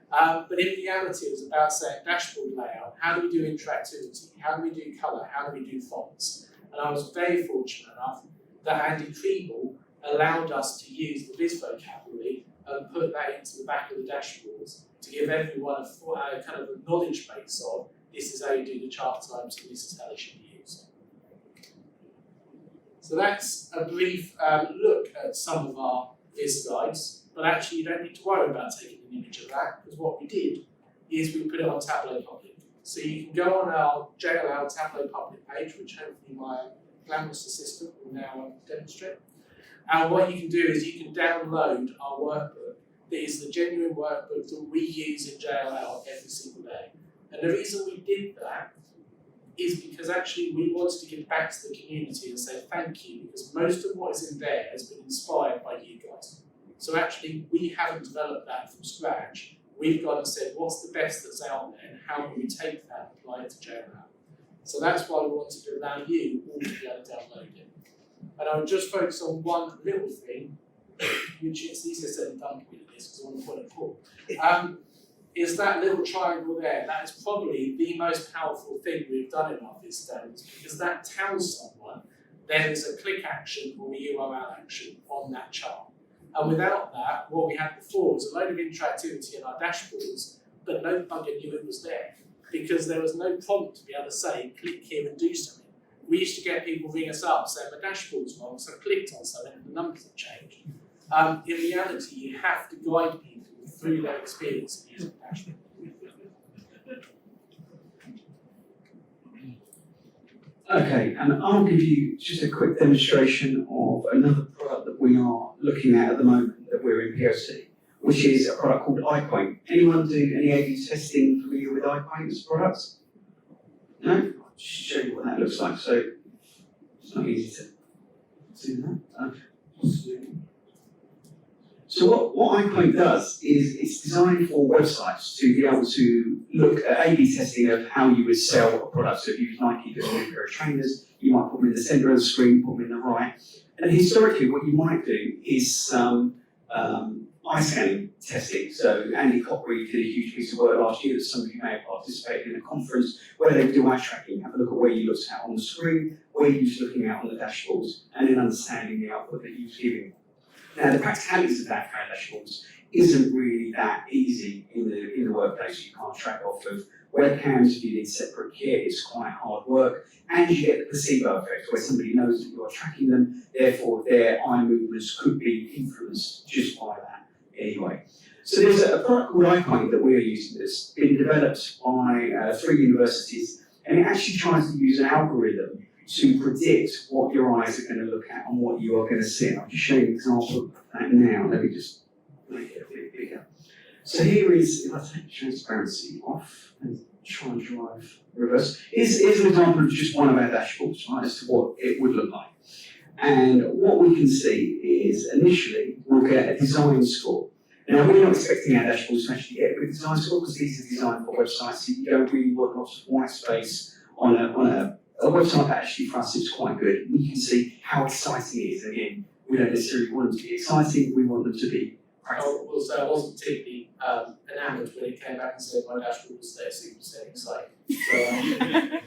But in reality, it was about saying dashboard layout, how do we do interactivity, how do we do colour, how do we do fonts? And I was very fortunate enough that Andy Kriebel allowed us to use the Viz vocabulary and put that into the back of the dashboards to give everyone a kind of a knowledge base of this is how you do the chart types and this is how they should be used. So that's a brief look at some of our Viz guides, but actually you don't need to worry about taking an image of that, because what we did is we put it on Tableau Public. So you can go on our JLL Tableau Public page, which hopefully my glamorous assistant will now demonstrate. And what you can do is you can download our workbook that is the genuine workbook that we use in JLL every single day. And the reason we did that is because actually we wanted to give back to the community and say thank you, because most of what is in there has been inspired by you guys. So actually we haven't developed that from scratch. We've gone and said what's the best that's out there and how can we take that and apply it to JLL. So that's why we wanted to allow you all to be able to download it. And I would just focus on one little thing, which is easier said than done with this because I want to point it forward. Is that little triangle there. That is probably the most powerful thing we've done in our Viz standards, because that tells someone there is a click action or a URL action on that chart. And without that, what we had before was a load of interactivity in our dashboards, but no bugger knew it was there, because there was no prompt to be able to say, click here and do something. We used to get people ring us up saying, my dashboard's wrong, so I clicked on something and the numbers have changed. In reality, you have to guide people through their experience of using the dashboard. Okay, and I'll give you just a quick demonstration of another product that we are looking at the moment that we're in POC, which is a product called iPoint. Anyone do any A/B testing familiar with iPoint as products? No? I'll just show you what that looks like. So it's not easy to do that. Okay. So what iPoint does is it's designed for websites to be able to look at A/B testing of how you would sell a product. So if you use Nike to a pair of trainers, you might put them in the centre of the screen, put them in the right. And historically, what you might do is some eye scanning testing. So Andy Cockery did a huge piece of work last year that some of you may have participated in a conference where they would do eye tracking, have a look at where you looked at on the screen, where you was looking at on the dashboards, and then understanding the output that you was giving. Now, the practicalities of that kind of dashboards isn't really that easy in the workplace. You can't track off of webcams if you need separate kit. It's quite hard work. And you get the placebo effect where somebody knows that you are tracking them, therefore their eye movements could be influenced just by that anyway. So there's a product called iPoint that we're using that's been developed by 3 universities, and it actually tries to use an algorithm to predict what your eyes are going to look at and what you are going to see. I'll just show you an example of that now. Let me just make it a bit bigger. So here is, if I take transparency off and try and drive reverse, here's an example of just one of our dashboards, right, as to what it would look like. And what we can see is initially we'll get a design score. Now we're not expecting our dashboards to actually get a good design score because these are designed for websites, so you don't really want lots of white space on a website that actually for us is quite good. We can see how exciting it is. Again, we don't necessarily want them to be exciting, we want them to be practical. Well, so I wasn't particularly enamoured when it came back and said my dashboard was 36% exciting. So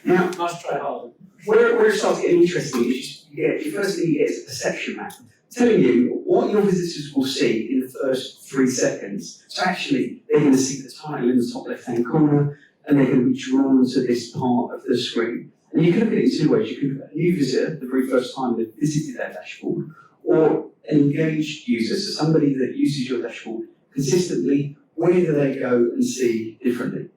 Now, must try harder. where it starts getting interesting is the first thing you get is a perception map, telling you what your visitors will see in the first 3 seconds. So actually, they're going to see the title in the top left-hand corner, and they're going to be drawn to this part of the screen. And you can look at it in 2 ways. You can look at a new visitor, the very first time they've visited that dashboard, or an engaged user, so somebody that uses your dashboard consistently. Where do they go and see differently?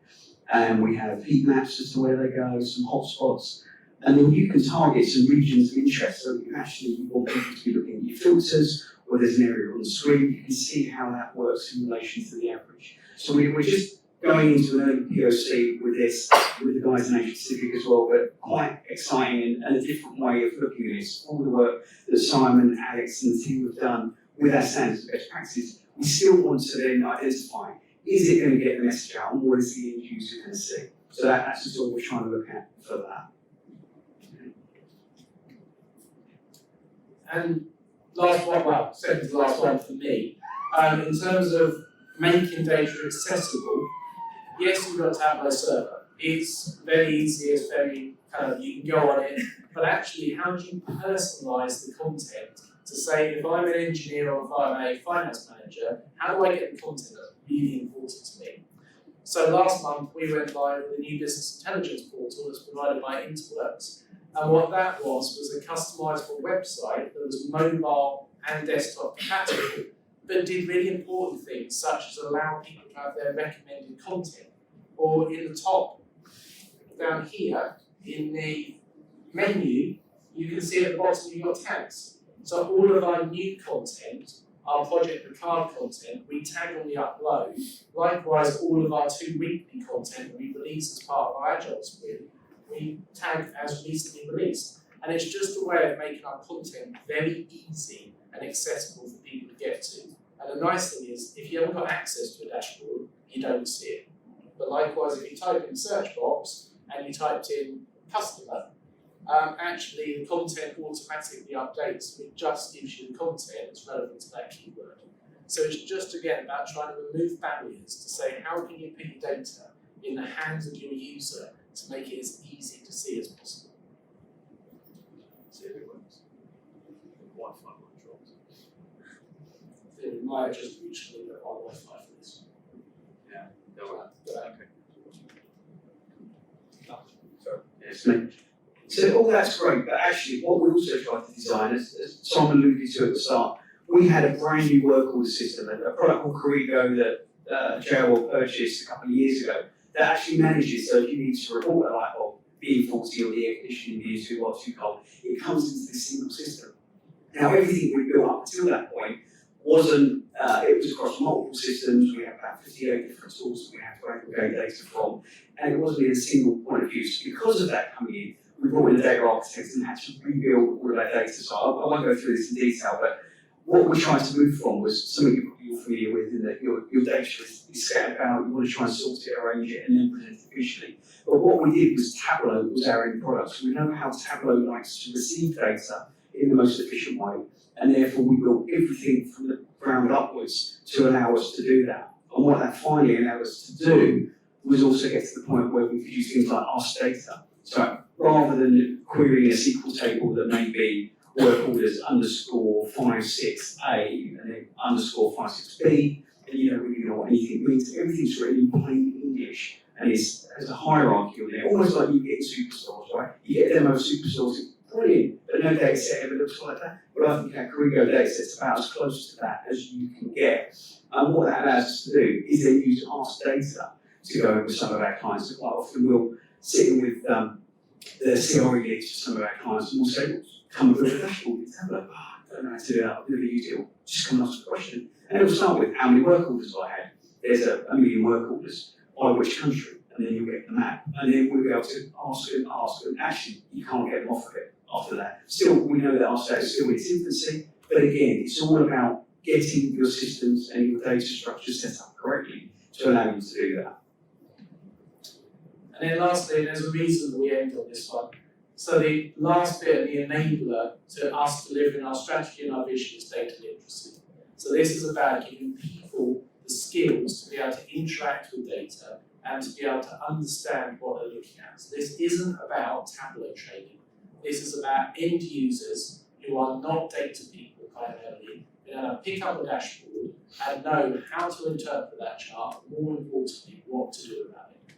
And we have heat maps as to where they go, some hotspots, and then you can target some regions of interest. So you want people to be looking at your filters, or there's an area on the screen. You can see how that works in relation to the average. So we're just going into an early POC with this, with the guys in Asia Pacific as well, but quite exciting and a different way of looking at this. All the work that Simon, Alex, and the team have done with our standards and best practices, we still want to then identify, is it going to get the message out, and what is the end user going to see? So that's just what we're trying to look at for that. And last one, well, second to last one for me, in terms of making data accessible, yes, we've got a Tableau server. It's very easy, it's very you can go on it, but actually, how do you personalise the content to say, if I'm an engineer or if I'm a finance manager, how do I get the content that's really important to me? So last month, we went live with a new business intelligence portal that's provided by Interworks, and what that was a customisable website that was mobile and desktop compatible, but did really important things such as allow people to have their recommended content. Or in the top, down here, in the menu, you can see at the bottom you've got tags. So all of our new content, our Project Picard content, we tag on the upload. Likewise, all of our 2-weekly content that we release as part of our Agile sprint, we tag as recently released. And it's just a way of making our content very easy and accessible for people to get to. And the nice thing is, if you haven't got access to a dashboard, you don't see it. But likewise, if you type in the search box and you typed in customer, actually the content automatically updates. It just gives you the content that's relevant to that keyword. So it's just again about trying to remove barriers to say how can you put your data in the hands of your user to make it as easy to see as possible. See if it works. Wi-Fi might drop. We might have just reached our Wi-Fi for this. Yeah, no, okay. It's me. So all that's great, but actually what we also tried to design, as Simon alluded to at the start, we had a brand new work order system, a product called Corrigo that JL purchased a couple of years ago, that actually manages, so if you need to report a light bulb being faulty or the air conditioning being too hot, too cold, it comes into this single system. Now, everything we built up until that point wasn't, it was across multiple systems. We had about 58 different tools that we had to aggregate data from, and it wasn't in a single point of view. So because of that coming in, we brought in a data architect and had to rebuild all of that data. So I won't go through this in detail, but what we tried to move from was something you're familiar with, in that your data is scattered about, you want to try and sort it, arrange it, and then present it visually. But what we did was Tableau was our end product. So we know how Tableau likes to receive data in the most efficient way, and therefore we built everything from the ground upwards to allow us to do that. And what that finally allowed us to do was also get to the point where we could use things like Ask Data. So rather than querying a SQL table that may be work orders underscore 56A and then underscore 56B, and you don't really know what anything means, everything's written in plain English and has a hierarchy on there, almost like you get in Superstores, right? You get a demo of Superstores, it's brilliant, but no data set ever looks like that. But I think our Corrigo data set's about as close to that as you can get. And what that allows us to do is then use Ask Data to go in with some of our clients. So quite often we'll sit in with the CRE leads for some of our clients and we'll say, come up with a dashboard in Tableau. I don't know how to do that, I've never used it, or just come and ask a question. And it will start with how many work orders I had. There's a million work orders, by which country, and then you'll get the map. And then we'll be able to ask and actually you can't get them off of it after that. Still, we know that our data is still in its infancy, but again, it's all about getting your systems and your data structure set up correctly to allow you to do that. And then lastly, there's a reason that we end on this one. So the last bit, the enabler to us delivering our strategy and our vision, is data literacy. So this is about giving people the skills to be able to interact with data and to be able to understand what they're looking at. So this isn't about Tableau training. This is about end users who are not data people primarily, who are going to pick up a dashboard and know how to interpret that chart, more importantly, what to do about it.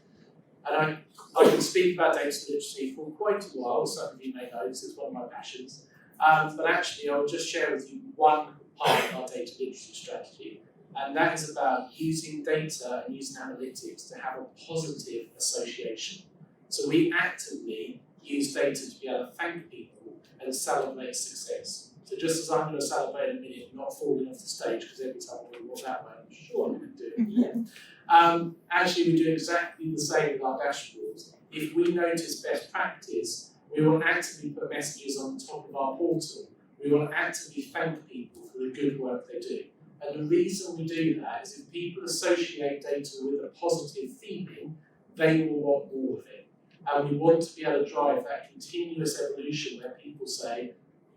And I can speak about data literacy for quite a while, some of you may know, this is one of my passions. But actually, I'll just share with you one part of our data literacy strategy, and that is about using data and using analytics to have a positive association. So we actively use data to be able to thank people and celebrate success. So just as I'm going to celebrate in a minute, not falling off the stage, because every time I walk that way, I'm sure I'm going to do it again. Actually, we do exactly the same with our dashboards. If we notice best practice, we will actively put messages on the top of our portal. We will actively thank people for the good work they do. And the reason we do that is if people associate data with a positive feeling, they will want more of it. And we want to be able to drive that continuous evolution where people say,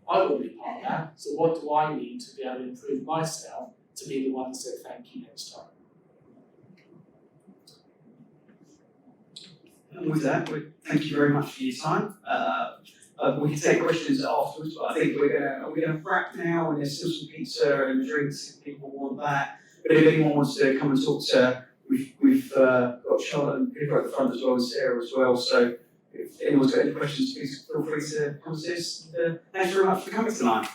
I want to be part of that, so what do I need to be able to improve myself to be the one that said thank you next time? And with that, thank you very much for your time. We can take questions afterwards, but I think we're gonna wrap now, and there's still some pizza and drinks if people want that. But if anyone wants to come and talk to, we've got Charlotte and Pippa at the front as well, and Sarah as well. So if anyone's got any questions, please feel free to come to us. Thanks very much for coming tonight.